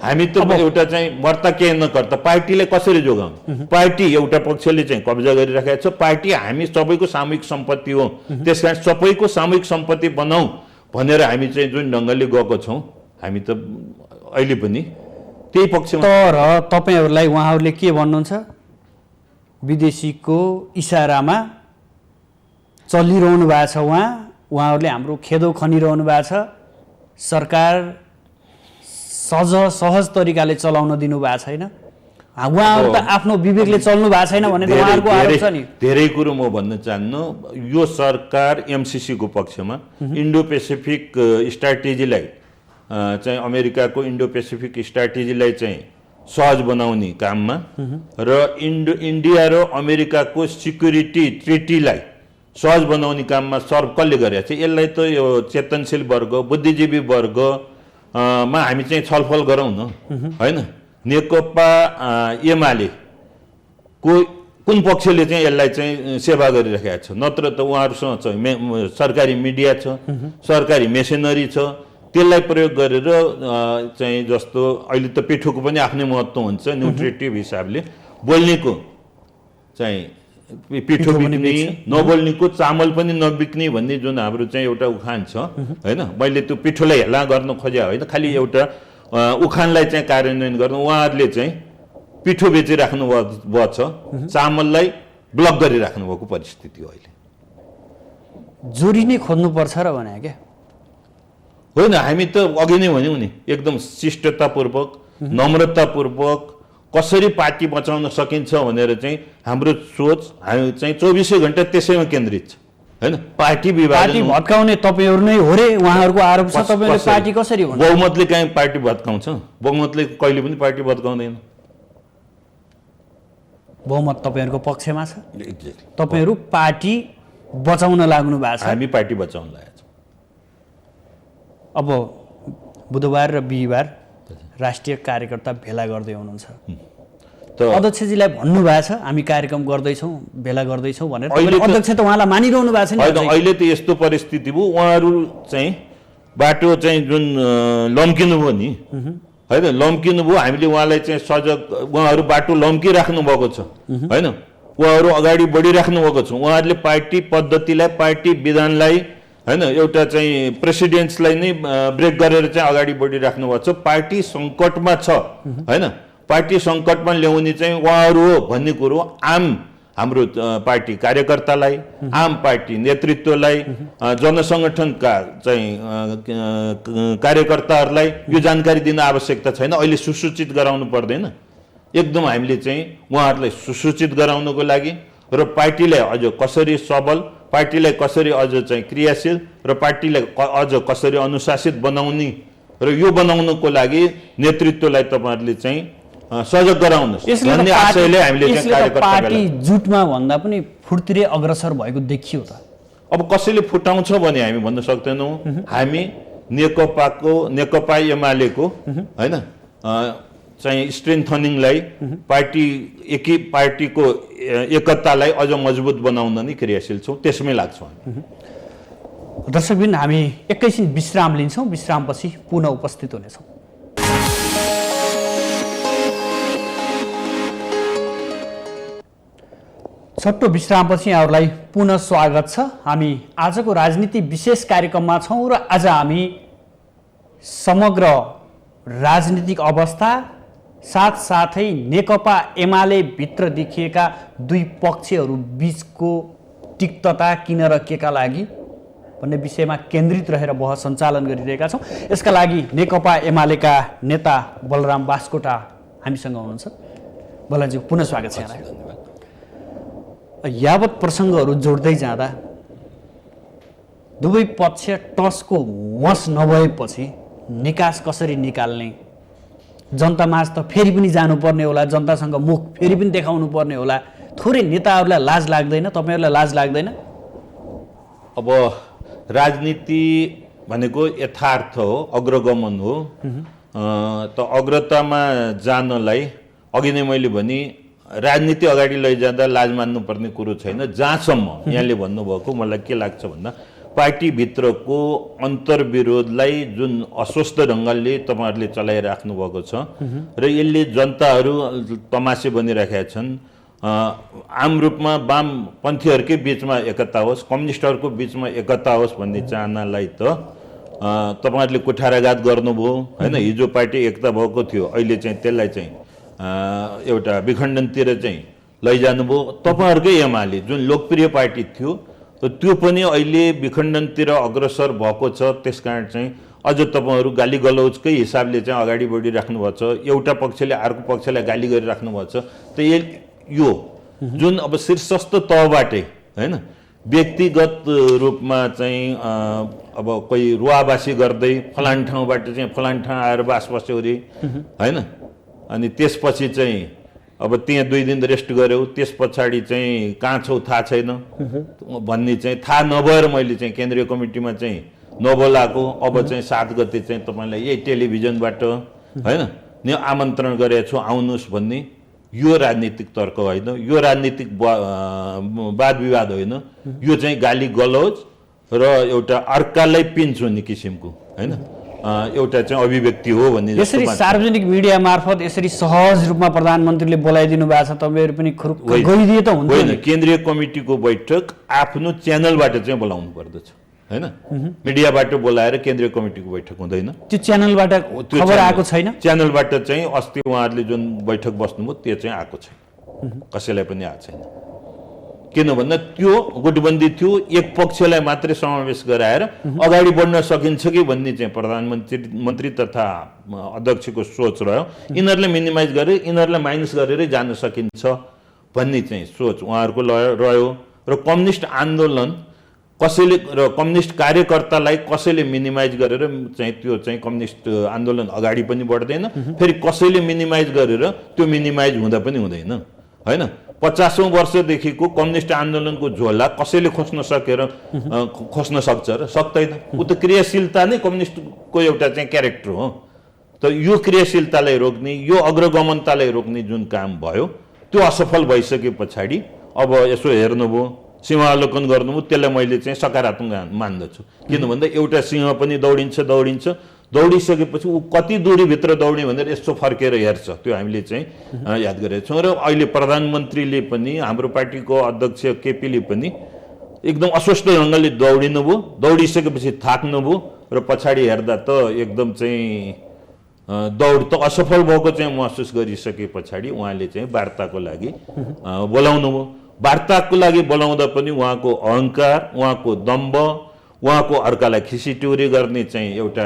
हामी त एउटा चाहिँ मर्ता के नकर्ता पार्टीलाई कसरी जोगाउनु? पार्टी एउटा पक्षले चाहिँ कब्जा गरिराखेको छ। पार्टी हामी सबैको सामूहिक सम्पत्ति हो। त्यसकारण सबैको सामूहिक सम्पत्ति बनाऊ भनेर हामी चाहिँ जुन ढङ्गले गएको छौँ हामी त अहिले पनि त्यही पक्षमा। तर तपाईँहरूलाई उहाँहरूले के भन्नुहुन्छ? विदेशीको इसारामा चलिरहनु भएको छ। उहाँहरूले हाम्रो खेदो खनिरहनु भएको छ। सरकार सहज तरिकाले चलाउन दिनु भएको छैन। उहाँहरू त आफ्नो विवेकले चल्नु भएको छैन भनेर उहाँहरूको आरोप छ नि। धेरै कुरो म भन्न चाहन्नु, यो सरकार एमसिसीको पक्षमा इन्डो पेसिफिक स्ट्राटेजीलाई चाहिँ अमेरिकाको इन्डो पेसिफिक स्ट्राटेजीलाई चाहिँ सहज बनाउने काममा र इन्डिया र अमेरिकाको सिक्युरिटी ट्रिटीलाई सहज बनाउने काममा कसले गरेको छ? यसलाई त यो चेतनशील वर्ग, बुद्धिजीवी वर्गमा हामी चाहिँ छलफल गरौँ न, होइन? नेकपा एमाले को कुन पक्षले चाहिँ यसलाई चाहिँ सेवा गरिरहेको छ? नत्र त उहाँहरूसँग चाहिँ सरकारी मिडिया छ, सरकारी मेसिनरी छ, त्यसलाई प्रयोग गरेर चाहिँ जस्तो अहिले त पिठोको पनि आफ्नै महत्त्व हुन्छ न्युट्रिटिभ हिसाबले, बोल्नेको चाहिँ पिठो बिक्ने, नबोल्नेको चामल पनि नबिक्ने भन्ने जुन हाम्रो चाहिँ एउटा उखान छ, होइन? मैले त्यो पिठोलाई हेला गर्न खोजे होइन, खालि एउटा उखानलाई चाहिँ कार्यान्वयन गर्नु। उहाँहरूले चाहिँ पिठो बेचिराख्नु भएको छ, चामललाई ब्लक गरिराख्नु भएको परिस्थिति हो अहिले। जोरी नै खोज्नुपर्छ र भने क्या होइन, हामी त अघि नै भन्यौँ नि, एकदम शिष्टतापूर्वक, नम्रतापूर्वक कसरी पार्टी बचाउन सकिन्छ भनेर चाहिँ हाम्रो सोच हामी चाहिँ 24 घण्टा त्यसैमा केन्द्रित छ, होइन? पार्टी पार्टी भत्काउने तपाईँहरू नै हो रे, उहाँहरूको आरोप छ। तपाईँले पार्टी कसरी हुन्छ? बहुमतले कहीँ पार्टी भत्काउँछ? बहुमतले कहिले पनि पार्टी भत्काउँदैन। बहुमत तपाईँहरूको पक्षमा छ। तपाईँहरू पार्टी बचाउन लाग्नु भएको छ। हामी पार्टी बचाउन लागेको छौँ। अब बुधबार र बिहिबार राष्ट्रिय कार्यकर्ता भेला गर्दै हुनुहुन्छ, अध्यक्षजीलाई भन्नुभएको छ हामी कार्यक्रम गर्दैछौँ, भेला गर्दैछौँ भनेर। अध्यक्ष त उहाँलाई मानिरहनु भएको छ नि। अहिले त यस्तो परिस्थिति भयो, उहाँहरू चाहिँ बाटो चाहिँ जुन लम्किनु भयो नि, होइन? लम्किनु भयो, हामीले उहाँलाई चाहिँ सजग, उहाँहरू बाटो लम्किराख्नु भएको छ, होइन? उहाँहरू अगाडि बढिराख्नु भएको छ। उहाँहरूले पार्टी पद्धतिलाई, पार्टी विधानलाई, होइन, एउटा चाहिँ प्रेसिडेन्ट्सलाई नै ब्रेक गरेर चाहिँ अगाडि बढिराख्नु भएको छ। पार्टी सङ्कटमा छ, होइन? पार्टी सङ्कटमा ल्याउने चाहिँ उहाँहरू हो भन्ने कुरो हाम्रो पार्टी कार्यकर्तालाई, आम पार्टी नेतृत्वलाई, जनसङ्गठनका चाहिँ कार्यकर्ताहरूलाई यो जानकारी दिन आवश्यकता छैन। अहिले सुसूचित गराउनु पर्दैन। एकदम हामीले चाहिँ उहाँहरूलाई सुसूचित गराउनको लागि र पार्टीलाई अझ कसरी सबल, पार्टीलाई कसरी अझ चाहिँ क्रियाशील र पार्टीलाई अझ कसरी अनुशासित बनाउने र यो बनाउनको लागि नेतृत्वलाई तपाईँहरूले चाहिँ सजग गराउनुहोस् भन्ने आशयले हामीले चाहिँ कार्यकर्ता पार्टी जुटमा भन्दा पनि फुर्तिरे अग्रसर भएको देखियो त। अब कसैले फुटाउँछ भने हामी भन्न सक्दैनौँ। हामी नेकपा एमालेको, होइन, चाहिँ स्ट्रेन्थनिङलाई, पार्टीको एकतालाई अझ मजबुत बनाउन नै क्रियाशील छौँ, त्यसमै लाग्छौँ। दर्शकबिन, हामी एकैछिन विश्राम लिन्छौँ, विश्रामपछि पुनः उपस्थित हुनेछौँ। छोटो विश्रामपछि यहाँहरूलाई पुनः स्वागत छ। हामी आजको राजनीति विशेष कार्यक्रममा छौँ र आज हामी समग्र राजनीतिक अवस्था साथसाथै नेकपा एमाले भित्र देखिएका दुई पक्षहरू बीचको तिक्तता किन र केका लागि भन्ने विषयमा केन्द्रित रहेर बहस सञ्चालन गरिरहेका छौँ। यसका लागि नेकपा एमालेका नेता बलराम बास्कोटा हामीसँग हुनुहुन्छ। बलरामजी, पुनः स्वागत छ यहाँलाई। यावत प्रसङ्गहरू जोड्दै जाँदा दुवै पक्ष टसको वश नभएपछि निकास कसरी निकाल्ने, जनतामाझ त फेरि पनि जानुपर्ने होला, जनतासँग मुख फेरि पनि देखाउनु पर्ने होला, थोरै नेताहरूलाई लाज लाग्दैन? तपाईँहरूलाई लाज लाग्दैन? अब राजनीति भनेको यथार्थ हो, अग्रगमन हो। त अग्रतामा जानलाई अघि नै मैले भने राजनीति अगाडि लैजाँदा लाज मान्नुपर्ने कुरो छैन। जहाँसम्म यहाँले भन्नुभएको मलाई के लाग्छ भन्दा पार्टीभित्रको अन्तर्विरोधलाई जुन अस्वस्थ ढङ्गले तपाईँहरूले चलाइराख्नु भएको छ र यसले जनताहरू तमासे बनिराखेका छन्। आम रूपमा वामपन्थीहरूकै बिचमा एकता होस्, कम्युनिस्टहरूको बिचमा एकता होस् भन्ने चाहनालाई त तपाईँहरूले कुठाराघात गर्नुभयो, होइन? हिजो पार्टी एकता भएको थियो, अहिले चाहिँ त्यसलाई चाहिँ एउटा विखण्डनतिर चाहिँ लैजानुभयो। तपाईँहरूकै एमाले जुन लोकप्रिय पार्टी थियो त्यो पनि अहिले विखण्डनतिर अग्रसर भएको छ। त्यसकारण चाहिँ अझ तपाईँहरू गाली गलौजकै हिसाबले चाहिँ अगाडि बढिराख्नु भएको छ, एउटा पक्षले अर्को पक्षलाई गाली गरिराख्नु भएको छ। त यो जुन अब शीर्षस्थ तहबाटै हैन व्यक्तिगत रूपमा चाहिँ अब कोही रुवाबासी गर्दै फलान ठाउँबाट चाहिँ फलान ठाउँ आएर बास बस्यो अरे हैन, अनि त्यसपछि चाहिँ अब त्यहाँ 2 दिन रेस्ट गर्यो, त्यस पछाडि चाहिँ कहाँ छौ थाहा छैन भन्ने चाहिँ थाहा नभएर मैले चाहिँ केन्द्रीय कमिटीमा चाहिँ नबोलाएको। अब चाहिँ 7 गते चाहिँ तपाईँलाई यही टेलिभिजनबाट हैन नि आमन्त्रण गरेको छु आउनुहोस् भन्ने, यो राजनीतिक तर्क होइन, यो राजनीतिक वाद विवाद होइन, यो चाहिँ गाली गलौज र एउटा अर्कालाई पिन्च हुने किसिमको हैन एउटा चाहिँ अभिव्यक्ति हो भन्ने। यसरी सार्वजनिक मिडिया मार्फत यसरी सहज रूपमा प्रधानमन्त्रीले बोलाइदिनु भएको छ, तपाईँहरू पनि गइदिए त हुन्थ्यो होइन। केन्द्रीय कमिटीको बैठक आफ्नो च्यानलबाट चाहिँ बोलाउनु पर्दछ हैन, मिडियाबाट बोलाएर केन्द्रीय कमिटीको बैठक हुँदैन। त्यो च्यानलबाट खबर आएको छैन, च्यानलबाट चाहिँ अस्ति उहाँहरूले जुन बैठक बस्नुभयो त्यो चाहिँ आएको छैन, कसैलाई पनि आएको छैन। किन भन्दा त्यो गुटबन्दी थियो, एक पक्षलाई मात्रै समावेश गराएर अगाडि बढ्न सकिन्छ कि भन्ने चाहिँ प्रधानमन्त्री तथा अध्यक्षको सोच रह्यो। यिनीहरूले मिनिमाइज गरेर यिनीहरूलाई माइनस गरेरै जान सकिन्छ भन्ने चाहिँ सोच उहाँहरूको रह्यो। र कम्युनिस्ट आन्दोलन कसैले र कम्युनिस्ट कार्यकर्तालाई कसैले मिनिमाइज गरेर चाहिँ त्यो चाहिँ कम्युनिस्ट आन्दोलन अगाडि पनि बढ्दैन, फेरि कसैले मिनिमाइज गरेर त्यो मिनिमाइज हुँदा पनि हुँदैन हैन। 50औं वर्षदेखिको कम्युनिस्ट आन्दोलनको झोला कसैले खोज्न सक्छ र सक्दैन। ऊ त क्रियाशीलता नै कम्युनिस्टको एउटा चाहिँ क्यारेक्टर हो। त यो क्रियाशीलतालाई रोक्ने, यो अग्रगमनतालाई रोक्ने जुन काम भयो त्यो असफल भइसके पछाडि अब यसो हेर्नुभयो, सीमावलोकन गर्नुभयो, त्यसलाई मैले चाहिँ सकारात्मक मान्दछु। किन भन्दा एउटा सिंह पनि दौडिसकेपछि ऊ कति दूरीभित्र दौड्ने भनेर यसो फर्केर हेर्छ, त्यो हामीले चाहिँ याद गरेका छौँ। र अहिले प्रधानमन्त्रीले पनि हाम्रो पार्टीको अध्यक्ष केपीले पनि एकदम अस्वस्थ ढङ्गले दौडिसकेपछि थाक्नुभयो र पछाडि हेर्दा त एकदम चाहिँ दौड त असफल भएको चाहिँ महसुस गरिसके पछाडि उहाँले चाहिँ वार्ताको लागि बोलाउनुभयो। वार्ताको लागि बोलाउँदा पनि उहाँको अहङ्कार, उहाँको दम्भ, उहाँको अर्कालाई खिसिट्युरी गर्ने चाहिँ एउटा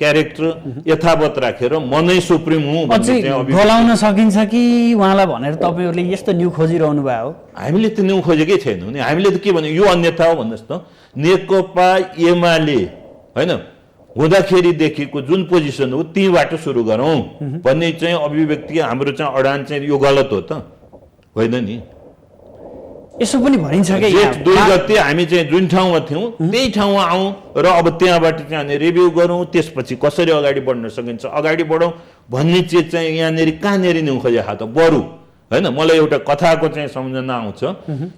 क्यारेक्टर यथावत राखेर म नै सुप्रिम हुँ भन्ने चाहिँ बोलाउन सकिन्छ कि उहाँलाई भनेर तपाईँहरूले यस्तो न्यू खोजिरहनु भयो? हामीले त न्यू खोजेकै छैनौँ नि। हामीले त के भन्यो, यो अन्यथा हो भन्नुहोस् त। नेकपा एमाले होइन हुँदाखेरिदेखिको जुन पोजिसन हो त्यहीबाट सुरु गरौँ भन्ने चाहिँ अभिव्यक्ति हाम्रो चाहिँ अडान चाहिँ यो गलत हो त होइन नि। यसो पनि भनिन्छ कि 2 गते हामी चाहिँ जुन ठाउँमा थियौँ त्यही ठाउँमा आउँ र अब त्यहाँबाट चाहिँ रिभ्यू गरौँ, त्यसपछि कसरी अगाडि बढ्न सकिन्छ अगाडि बढौँ भन्ने चिज चाहिँ यहाँनिर कहाँनिर न्यु खोजेको त बरु होइन। मलाई एउटा कथाको चाहिँ सम्झना आउँछ।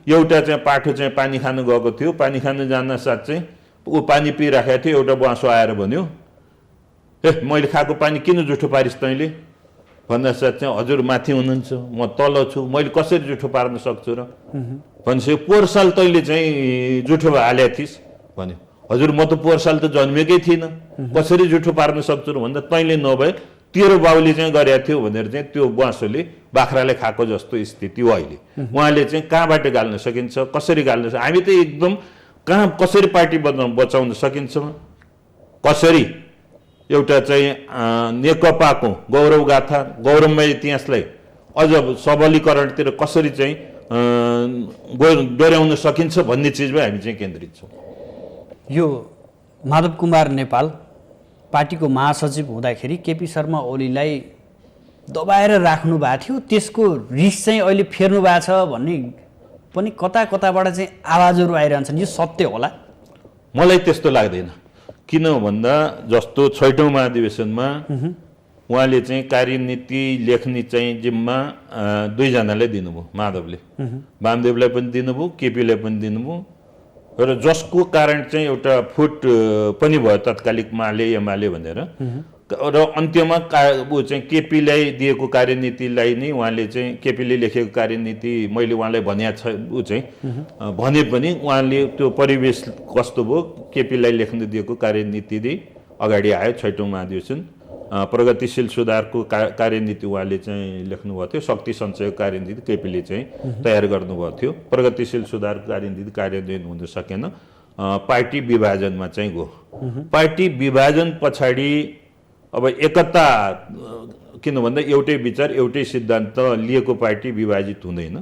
एउटा चाहिँ पाठो चाहिँ पानी खानु गएको थियो, पानी खानु जान साथ चाहिँ ऊ पानी पिइराखेको थियो, एउटा बुवासो आएर भन्यो, ए मैले खाएको पानी किन जुठो पारिस् तैँले भन्दा साथ चाहिँ हजुर माथि हुनुहुन्छ, म तल छु, मैले कसरी जुठो पार्न सक्छु र भनेपछि पोहोर साल तैँले चाहिँ जुठो हालेको थिइस् भन्यो। हजुर म त पोहोर साल त जन्मेकै थिइनँ, कसरी जुठो पार्न सक्छु र भन्दा तैँले नभए तेरो बाउले चाहिँ गरेको थियो भनेर चाहिँ त्यो बुवासोले बाख्राले खाएको जस्तो स्थिति हो अहिले। उहाँले चाहिँ कहाँबाट गाल्न सकिन्छ, कसरी गाल्न सकिन्छ, हामी त एकदम कहाँ कसरी पार्टी बचाउन सकिन्छ, कसरी एउटा चाहिँ नेकपाको गौरवगाथा गौरवमय इतिहासलाई अझ सबलीकरणतिर कसरी चाहिँ डोर्याउन सकिन्छ भन्ने चिजमा हामी चाहिँ केन्द्रित छौँ। यो माधव कुमार नेपाल पार्टीको महासचिव हुँदाखेरि केपी शर्मा ओलीलाई दबाएर राख्नु भएको थियो, त्यसको रिस चाहिँ अहिले फेर्नु भएको छ भन्ने पनि कता कताबाट चाहिँ आवाजहरू आइरहन्छन्। यो सत्य होला? मलाई त्यस्तो लाग्दैन। किन भन्दा जस्तो 6औं महाधिवेशनमा उहाँले चाहिँ कार्यनीति लेख्ने चाहिँ जिम्मा 2 जनालाई दिनुभयो, माधवले, वामदेवलाई पनि दिनुभयो, केपीलाई पनि दिनुभयो र जसको कारण चाहिँ एउटा फुट पनि भयो तत्कालिक माले एमाले भनेर र अन्त्यमा ऊ चाहिँ केपीलाई दिएको कार्यनीतिलाई नै उहाँले चाहिँ केपीले लेखेको कार्यनीति मैले उहाँलाई ऊ चाहिँ भने पनि उहाँले त्यो परिवेश कस्तो भयो, केपीलाई लेख्न दिएको कार्यनीति नै अगाडि आयो। 6औं महाधिवेशन प्रगतिशील सुधारको कार्यनीति उहाँले चाहिँ लेख्नुभएको थियो, शक्ति सञ्चयको कार्यनीति केपीले चाहिँ तयार गर्नुभएको थियो। प्रगतिशील सुधारको कार्यनीति कार्यान्वयन हुन सकेन पार्टी विभाजनमा चाहिँ गयो। पार्टी विभाजन पछाडि अब एकता, किन भन्दा एउटै विचार एउटै सिद्धान्त लिएको पार्टी विभाजित हुँदैन।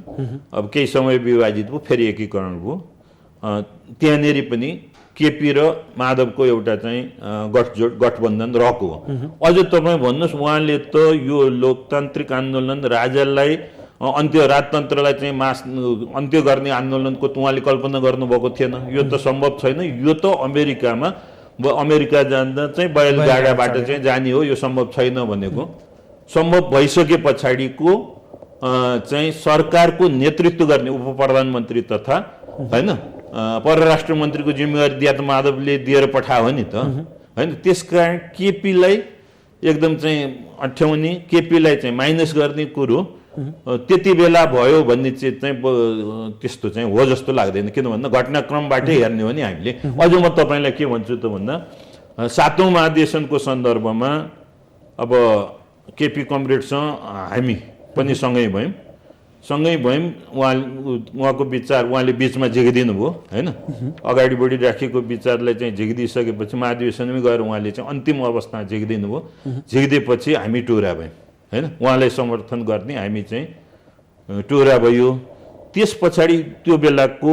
अब केही समय विभाजित भयो, फेरि एकीकरण भयो। त्यहाँनेरि पनि केपी र माधवको एउटा चाहिँ गठबन्धन रहेको हो। अझ तपाईँ भन्नुहोस्, उहाँले त यो लोकतान्त्रिक आन्दोलन, राजालाई राजतन्त्रलाई चाहिँ अन्त्य गर्ने आन्दोलनको त उहाँले कल्पना गर्नुभएको थिएन। यो त सम्भव छैन। यो त अमेरिका जाँदा चाहिँ बैलगाडाबाट चाहिँ जाने हो, यो सम्भव छैन भनेको। सम्भव भइसके पछाडिको चाहिँ सरकारको नेतृत्व गर्ने उप प्रधानमन्त्री तथा होइन परराष्ट्र मन्त्रीको जिम्मेवारी दिया त माधवले दिएर पठायो नि त होइन। त्यसकारण केपीलाई एकदम चाहिँ अठ्याउने, केपीलाई चाहिँ माइनस गर्ने कुरो त्यति बेला भयो भन्ने चाहिँ त्यस्तो चाहिँ हो जस्तो लाग्दैन। किन भन्दा घटनाक्रमबाटै हेर्ने हो नि हामीले। अझ म तपाईँलाई के भन्छु त भन्दा 7औं महाधिवेशनको सन्दर्भमा अब केपी कमरेडसँग हामी पनि सँगै भयौँ। उहाँको विचार उहाँले बिचमा झिकिदिनु भयो होइन। अगाडि बढिराखेको विचारलाई चाहिँ झिकिदिइसकेपछि महाधिवेशनमै गएर उहाँले चाहिँ अन्तिम अवस्थामा झिकिदिनु भयो। झिकिदिएपछि हामी टुरा भयौँ होइन। उहाँलाई समर्थन गर्ने हामी चाहिँ टुरा भयो। त्यस पछाडि त्यो बेलाको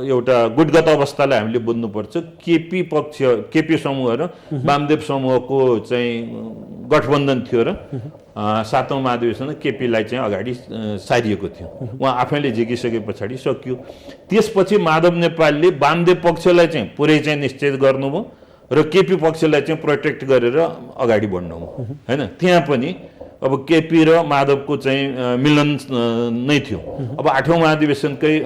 एउटा गुटगत अवस्थालाई हामीले बुझ्नुपर्छ। केपी समूह र वामदेव समूहको चाहिँ गठबन्धन थियो र 7औं महाधिवेशन केपीलाई चाहिँ अगाडि सारिएको थियो। उहाँ आफैले झिकिसके पछाडि सकियो। त्यसपछि माधव नेपालले वामदेव पक्षलाई चाहिँ पुरै चाहिँ निश्चित गर्नुभयो र केपी पक्षलाई चाहिँ प्रोटेक्ट गरेर अगाडि बढ्नुभयो होइन। त्यहाँ पनि अब केपी र माधवको चाहिँ मिलन नै थियो। अब 8औं महाधिवेशनकै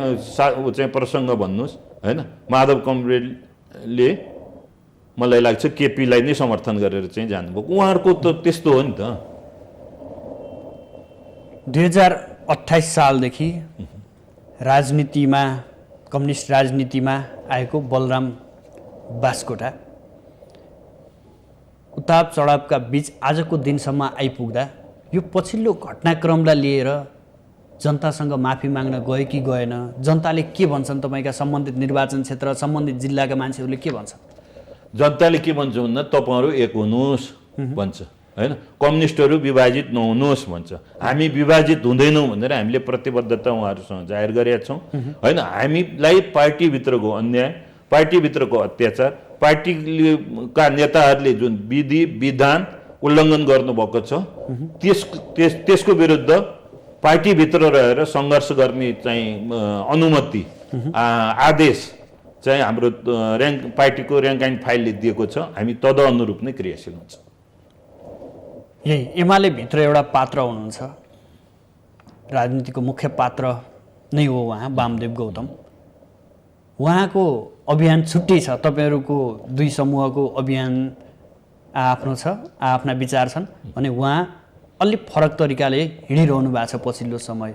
चाहिँ प्रसङ्ग भन्नुहोस् होइन। माधव कमरेडले मलाई लाग्छ केपीलाई नै समर्थन गरेर चाहिँ जानुभयो। उहाँहरूको त त्यस्तो हो नि त। 2028 सालदेखि राजनीतिमा, कम्युनिस्ट राजनीतिमा आएको बलराम बास्कोटा उताप चढावका बीच आजको दिनसम्म आइपुग्दा यो पछिल्लो घटनाक्रमलाई लिएर जनतासँग माफी माग्न गयो कि गएन? जनताले के भन्छन्? तपाईँका सम्बन्धित निर्वाचन क्षेत्र, सम्बन्धित जिल्लाका मान्छेहरूले के भन्छन्? जनताले के भन्छ भन्दा तपाईँहरू एक हुनुहोस् भन्छ होइन। कम्युनिस्टहरू विभाजित नहुनुहोस् भन्छ। हामी विभाजित हुँदैनौँ भनेर हामीले प्रतिबद्धता उहाँहरूसँग जाहेर गरेका छौँ होइन। हामीलाई पार्टीभित्रको अन्याय, पार्टीभित्रको अत्याचार, पार्टीका नेताहरूले जुन विधि विधान उल्लङ्घन गर्नुभएको छ त्यसको विरुद्ध पार्टीभित्र रहेर सङ्घर्ष गर्ने चाहिँ अनुमति, आदेश चाहिँ हाम्रो पार्टीको र्याङ्क एन्ड फाइलले दिएको छ। हामी तदअनुरूप नै क्रियाशील हुन्छ। यही एमाले भित्र एउटा पात्र हुनुहुन्छ, राजनीतिको मुख्य पात्र नै हो उहाँ, वामदेव गौतम। उहाँको अभियान छुट्टै छ। तपाईँहरूको दुई समूहको अभियान आफ्नो छ, आफ्ना विचार छन् भने उहाँ अलि फरक तरिकाले हिँडिरहनु भएको छ पछिल्लो समय।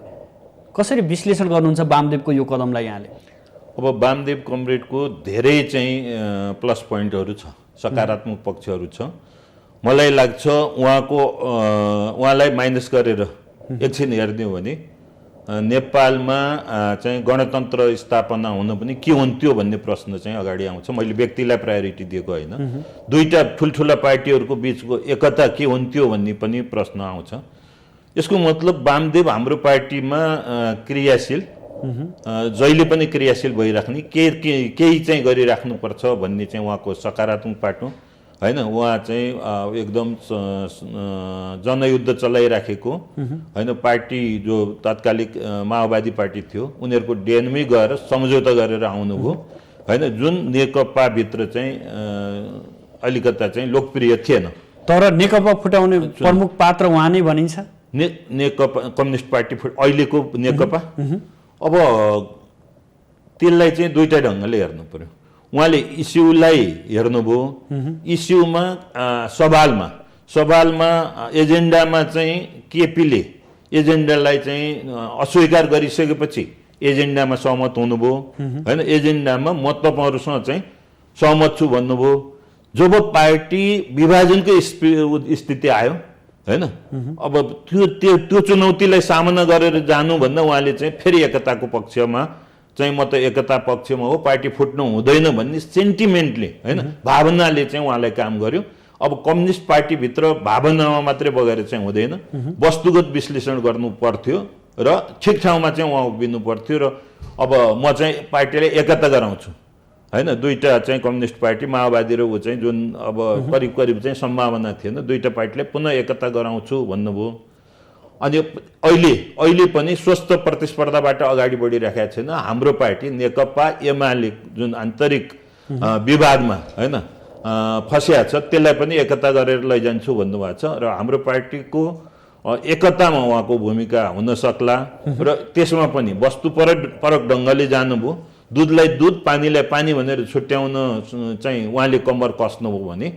कसरी विश्लेषण गर्नुहुन्छ वामदेवको यो कदमलाई यहाँले? अब वामदेव कमरेडको धेरै चाहिँ प्लस पोइन्टहरू छ, सकारात्मक पक्षहरू छ। मलाई लाग्छ उहाँलाई माइनस गरेर एकछिन हेर्ने हो भने नेपालमा चाहिँ गणतन्त्र स्थापना हुन पनि के हुन्थ्यो भन्ने प्रश्न चाहिँ अगाडि आउँछ। मैले व्यक्तिलाई प्रायोरिटी दिएको होइन, दुईटा ठुल्ठुला पार्टीहरूको बिचको एकता के हुन्थ्यो भन्ने पनि प्रश्न आउँछ। यसको मतलब वामदेव हाम्रो पार्टीमा क्रियाशील, जहिले पनि क्रियाशील भइराख्ने, केही चाहिँ गरिराख्नुपर्छ भन्ने चाहिँ उहाँको सकारात्मक पाटो होइन। उहाँ चाहिँ एकदम जनयुद्ध चलाइराखेको होइन। पार्टी जो तात्कालिक माओवादी पार्टी थियो उनीहरूको डेनमै गएर सम्झौता गरेर आउनुभयो होइन। जुन नेकपाभित्र चाहिँ अलिकता चाहिँ लोकप्रिय थिएन। तर नेकपा फुटाउने प्रमुख पात्र उहाँ नै भनिन्छ। नेकपा कम्युनिस्ट पार्टी अहिलेको नेकपा। अब त्यसलाई चाहिँ दुईटा ढङ्गले हेर्नु पर्यो। उहाँले इस्युलाई हेर्नुभयो, इस्युमा सवालमा एजेन्डामा चाहिँ केपीले एजेन्डालाई चाहिँ अस्वीकार गरिसकेपछि एजेन्डामा सहमत हुनुभयो होइन। एजेन्डामा म तपाईँहरूसँग चाहिँ सहमत छु भन्नुभयो। जब पार्टी विभाजनको स्थिति आयो होइन, अब त्यो चुनौतीलाई सामना गरेर जानुभन्दा उहाँले चाहिँ फेरि एकताको पक्षमा चाहिँ म त एकता पक्षमा हो, पार्टी फुट्नु हुँदैन भन्ने सेन्टिमेन्टले होइन भावनाले चाहिँ उहाँलाई काम गर्यो। अब कम्युनिस्ट पार्टीभित्र भावनामा मात्रै बगेर चाहिँ हुँदैन, वस्तुगत विश्लेषण गर्नु पर्थ्यो र ठिक ठाउँमा चाहिँ उहाँ उभिनु पर्थ्यो। र अब म चाहिँ पार्टीलाई एकता गराउँछु होइन, दुईवटा चाहिँ कम्युनिस्ट पार्टी माओवादी र ऊ चाहिँ जुन अब करिब करिब चाहिँ सम्भावना थिएन, दुईवटा पार्टीलाई पुनः एकता गराउँछु भन्नुभयो। अनि अहिले पनि स्वस्थ प्रतिस्पर्धाबाट अगाडि बढिरहेका छैन हाम्रो पार्टी नेकपा एमाले जुन आन्तरिक विवादमा होइन फसिया छ, त्यसलाई पनि एकता गरेर लैजान्छु भन्नुभएको छ। र हाम्रो पार्टीको एकतामा उहाँको भूमिका हुन सक्ला र त्यसमा पनि वस्तुपरक ढङ्गले जानुभयो। दुधलाई दुध पानीलाई पानी भनेर छुट्याउन चाहिँ उहाँले कम्मर कस्नुभयो भने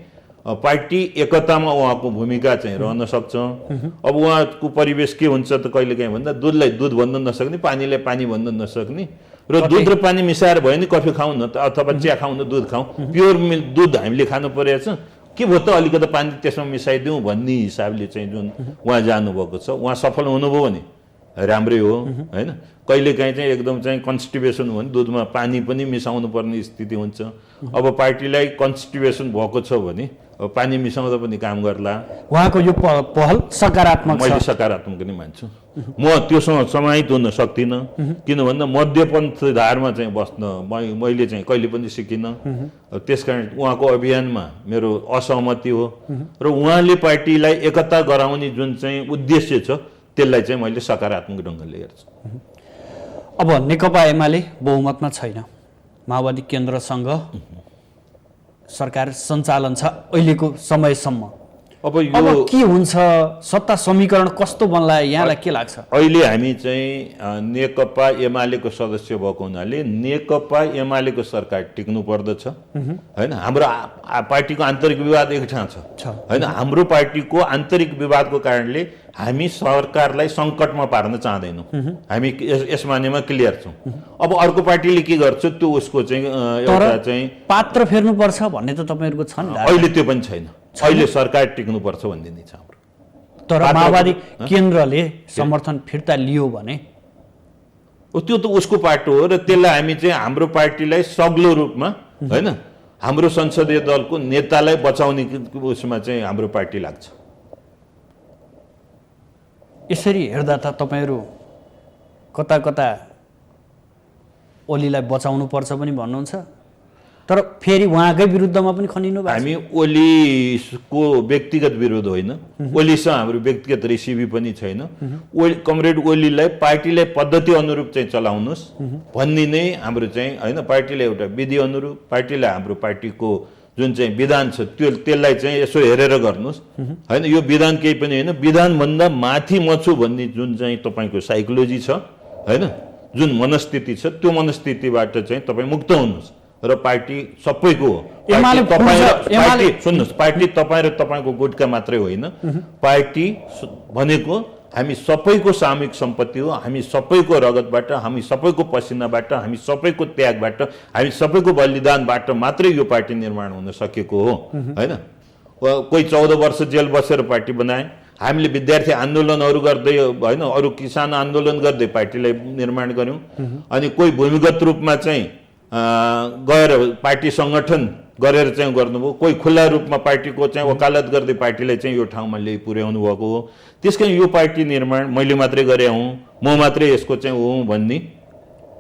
पार्टी एकतामा उहाँको भूमिका चाहिँ रहन सक्छ। अब उहाँको परिवेश के हुन्छ त कहिलेकाहीँ भन्दा दुधलाई दुध भन्न नसक्ने, पानीलाई पानी भन्न नसक्ने, र दुध र पानी मिसाएर भयो नि कफी खाउँ न त अथवा चिया खाउँ न दुध खाउँ, प्योर दुध हामीले खानु परेको छ, के भयो त अलिकति पानी त्यसमा मिसाइदिउँ भन्ने हिसाबले चाहिँ जुन उहाँ जानुभएको छ, उहाँ सफल हुनुभयो भने राम्रै हो होइन। कहिलेकाहीँ चाहिँ एकदम चाहिँ कन्स्टिपेसन हो भने दुधमा पानी पनि मिसाउनु पर्ने स्थिति हुन्छ। अब पार्टीलाई कन्स्टिपेसन भएको छ भने पानी मिसाउँदा पनि काम गर्ला। उहाँको यो पहल सकारात्मक छ, मैले सकारात्मक नै मान्छु। म त्योसँग समाहित हुन सक्दिनँ, किन भन्दा मध्यपन्थ धारमा चाहिँ बस्न मैले चाहिँ कहिले पनि सिकिनँ। त्यसकारण उहाँको अभियानमा मेरो असहमति हो र उहाँले पार्टीलाई एकता गराउने जुन चाहिँ उद्देश्य छ त्यसलाई चाहिँ मैले सकारात्मक ढङ्गले हेर्छु। अब नेकपा एमाले बहुमतमा छैन, माओवादी केन्द्रसँग सरकार सञ्चालन छ अहिलेको समयसम्म। अब के हुन्छ, सत्ता समीकरण कस्तो बन्ला, यहाँलाई के लाग्छ? अहिले हामी चाहिँ नेकपा एमालेको सदस्य भएको हुनाले नेकपा एमालेको सरकार टिक्नु पर्दछ होइन। हाम्रो पार्टीको आन्तरिक विवाद एक ठाउँ छ होइन, हाम्रो पार्टीको आन्तरिक विवादको कारणले हामी सरकारलाई सङ्कटमा पार्न चाहदैनौँ, हामी यस मानेमा क्लियर छौँ। अब अर्को पार्टीले के गर्छ त्यो उसको चाहिँ एउटा चाहिँ पात्र फेर्नुपर्छ भन्ने त तपाईँहरूको छ नि, अहिले त्यो पनि छैन। अहिले सरकार टिक्नुपर्छ भन्ने नै छ हाम्रो। तर माओवादी केन्द्रले समर्थन फिर्ता लियो भने त्यो त उसको पाटो हो र त्यसलाई हामी चाहिँ हाम्रो पार्टीलाई सग्लो रूपमा होइन हाम्रो संसदीय दलको नेतालाई बचाउने उसमा चाहिँ हाम्रो पार्टी लाग्छ। यसरी हेर्दा त तपाईँहरू कता कता ओलीलाई बचाउनु पर्छ पनि भन्नुहुन्छ, तर फेरि उहाँकै विरुद्धमा पनि खनिनु भएको छ। हामी ओलीको व्यक्तिगत विरोध होइन, ओलीसँग हाम्रो व्यक्तिगत रेसिपी पनि छैन। कमरेड ओलीलाई पार्टीलाई पद्धति अनुरूप चाहिँ चलाउनुहोस् भन्ने नै हाम्रो चाहिँ होइन, पार्टीलाई एउटा विधि अनुरूप पार्टीलाई हाम्रो पार्टीको जुन चाहिँ विधान छ त्यसलाई चाहिँ यसो हेरेर गर्नुहोस् होइन। यो विधान केही पनि होइन, विधानभन्दा माथि म छु भन्ने जुन चाहिँ तपाईँको साइकोलोजी छ होइन, जुन मनस्थिति छ त्यो मनस्थितिबाट चाहिँ तपाईँ मुक्त हुनुहोस् र पार्टी सबैको हो। सुन्नुहोस्, पार्टी तपाईँ र तपाईँको गुटका मात्रै होइन, पार्टी भनेको हामी सबैको सामूहिक सम्पत्ति हो। हामी सबैको रगतबाट, हामी सबैको पसिनाबाट, हामी सबैको त्यागबाट, हामी सबैको बलिदानबाट मात्रै यो पार्टी निर्माण हुन सकेको हो होइन। कोही 14 वर्ष जेल बसेर पार्टी बनाए, हामीले विद्यार्थी आन्दोलनहरू गर्दै होइन, अरू किसान आन्दोलन गर्दै पार्टीलाई निर्माण गऱ्यौँ। अनि कोही भूमिगत रूपमा चाहिँ गएर पार्टी सङ्गठन गरेर चाहिँ गर्नुभयो, कोही खुल्ला रूपमा पार्टीको चाहिँ वकालत गर्दै पार्टीलाई चाहिँ यो ठाउँमा ल्याइ पुर्याउनु भएको हो। त्यसकारण यो पार्टी निर्माण मैले मात्रै गरे हुँ, म मात्रै यसको चाहिँ हुँ भन्ने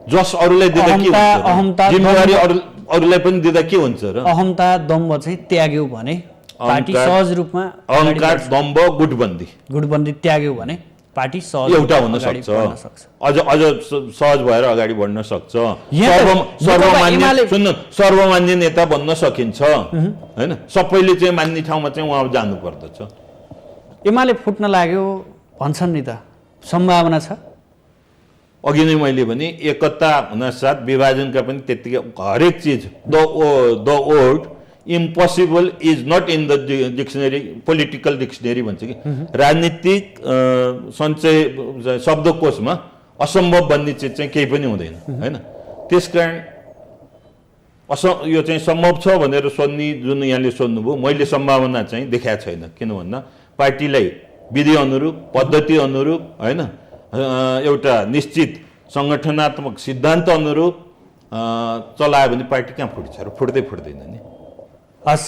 जस अरूलाई दिँदा के हुन्छ, जिम्मेवारी अरूलाई पनि दिँदा के हुन्छ र? अहमता दम्भ चाहिँ त्याग्यो भने पार्टी सहज रूपमा, अहङ्कार दम्भ गुटबन्दी त्याग्यो भने पार्टी सहज एउटा हुन सक्छ, अझ सहज भएर अगाडि बढ्न सक्छ। सर्वमान्य नेता बन्न सकिन्छ होइन, सबैले चाहिँ मान्ने ठाउँमा चाहिँ उहाँ जानु पर्दछ। एमाले फुट्न लाग्यो भन्छन् नि त, सम्भावना छ? अघि नै मैले भने एकता हुनासाथ विभाजनका पनि त्यत्तिकै हरेक चिज the word impossible is not in the dictionary, political dictionary भन्छ कि राजनीतिक सञ्चय शब्दकोशमा असम्भव भन्ने चिज चाहिँ केही पनि हुँदैन होइन। त्यसकारण यो चाहिँ सम्भव छ भनेर सोध्ने जुन यहाँले सोध्नुभयो, मैले सम्भावना चाहिँ देखाएको छैन। किन भन्दा पार्टीलाई विधि अनुरूप पद्धति अनुरूप होइन एउटा निश्चित सङ्गठनात्मक सिद्धान्त अनुरूप चलायो भने पार्टी कहाँ फुट्छ र फुट्दैन नि। हस्,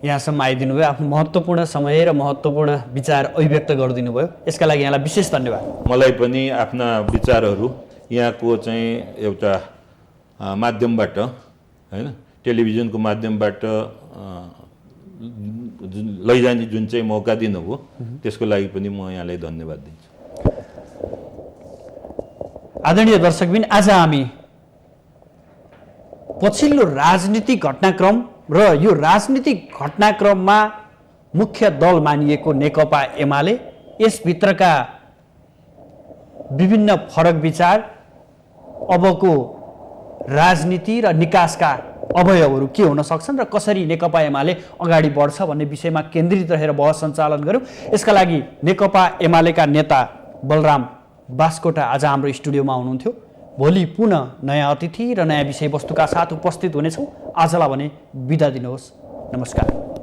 यहाँसम्म आइदिनु भयो, आफ्नो महत्त्वपूर्ण समय र महत्त्वपूर्ण विचार अभिव्यक्त गरिदिनु भयो, यसका लागि यहाँलाई विशेष धन्यवाद। मलाई पनि आफ्ना विचारहरू यहाँको चाहिँ एउटा माध्यमबाट होइन टेलिभिजनको माध्यमबाट लैजाने जुन चाहिँ मौका दिनुभयो त्यसको लागि पनि म यहाँलाई धन्यवाद दिन्छु। आदरणीय दर्शकबिन, आज हामी पछिल्लो राजनीतिक घटनाक्रम र यो राजनीतिक घटनाक्रममा मुख्य दल मानिएको नेकपा एमाले, यसभित्रका विभिन्न फरक विचार, अबको राजनीति र निकासका अवयवहरू के हुन सक्छन् र कसरी नेकपा एमाले अगाडि बढ्छ भन्ने विषयमा केन्द्रित रहेर बहस सञ्चालन गऱ्यौँ। यसका लागि नेकपा एमालेका नेता बलराम बास्कोटा आज हाम्रो स्टुडियोमा हुनुहुन्थ्यो। भोलि पुनः नयाँ अतिथि र नयाँ विषयवस्तुका साथ उपस्थित हुनेछौँ। आजलाई भने बिदा दिनुहोस्। नमस्कार।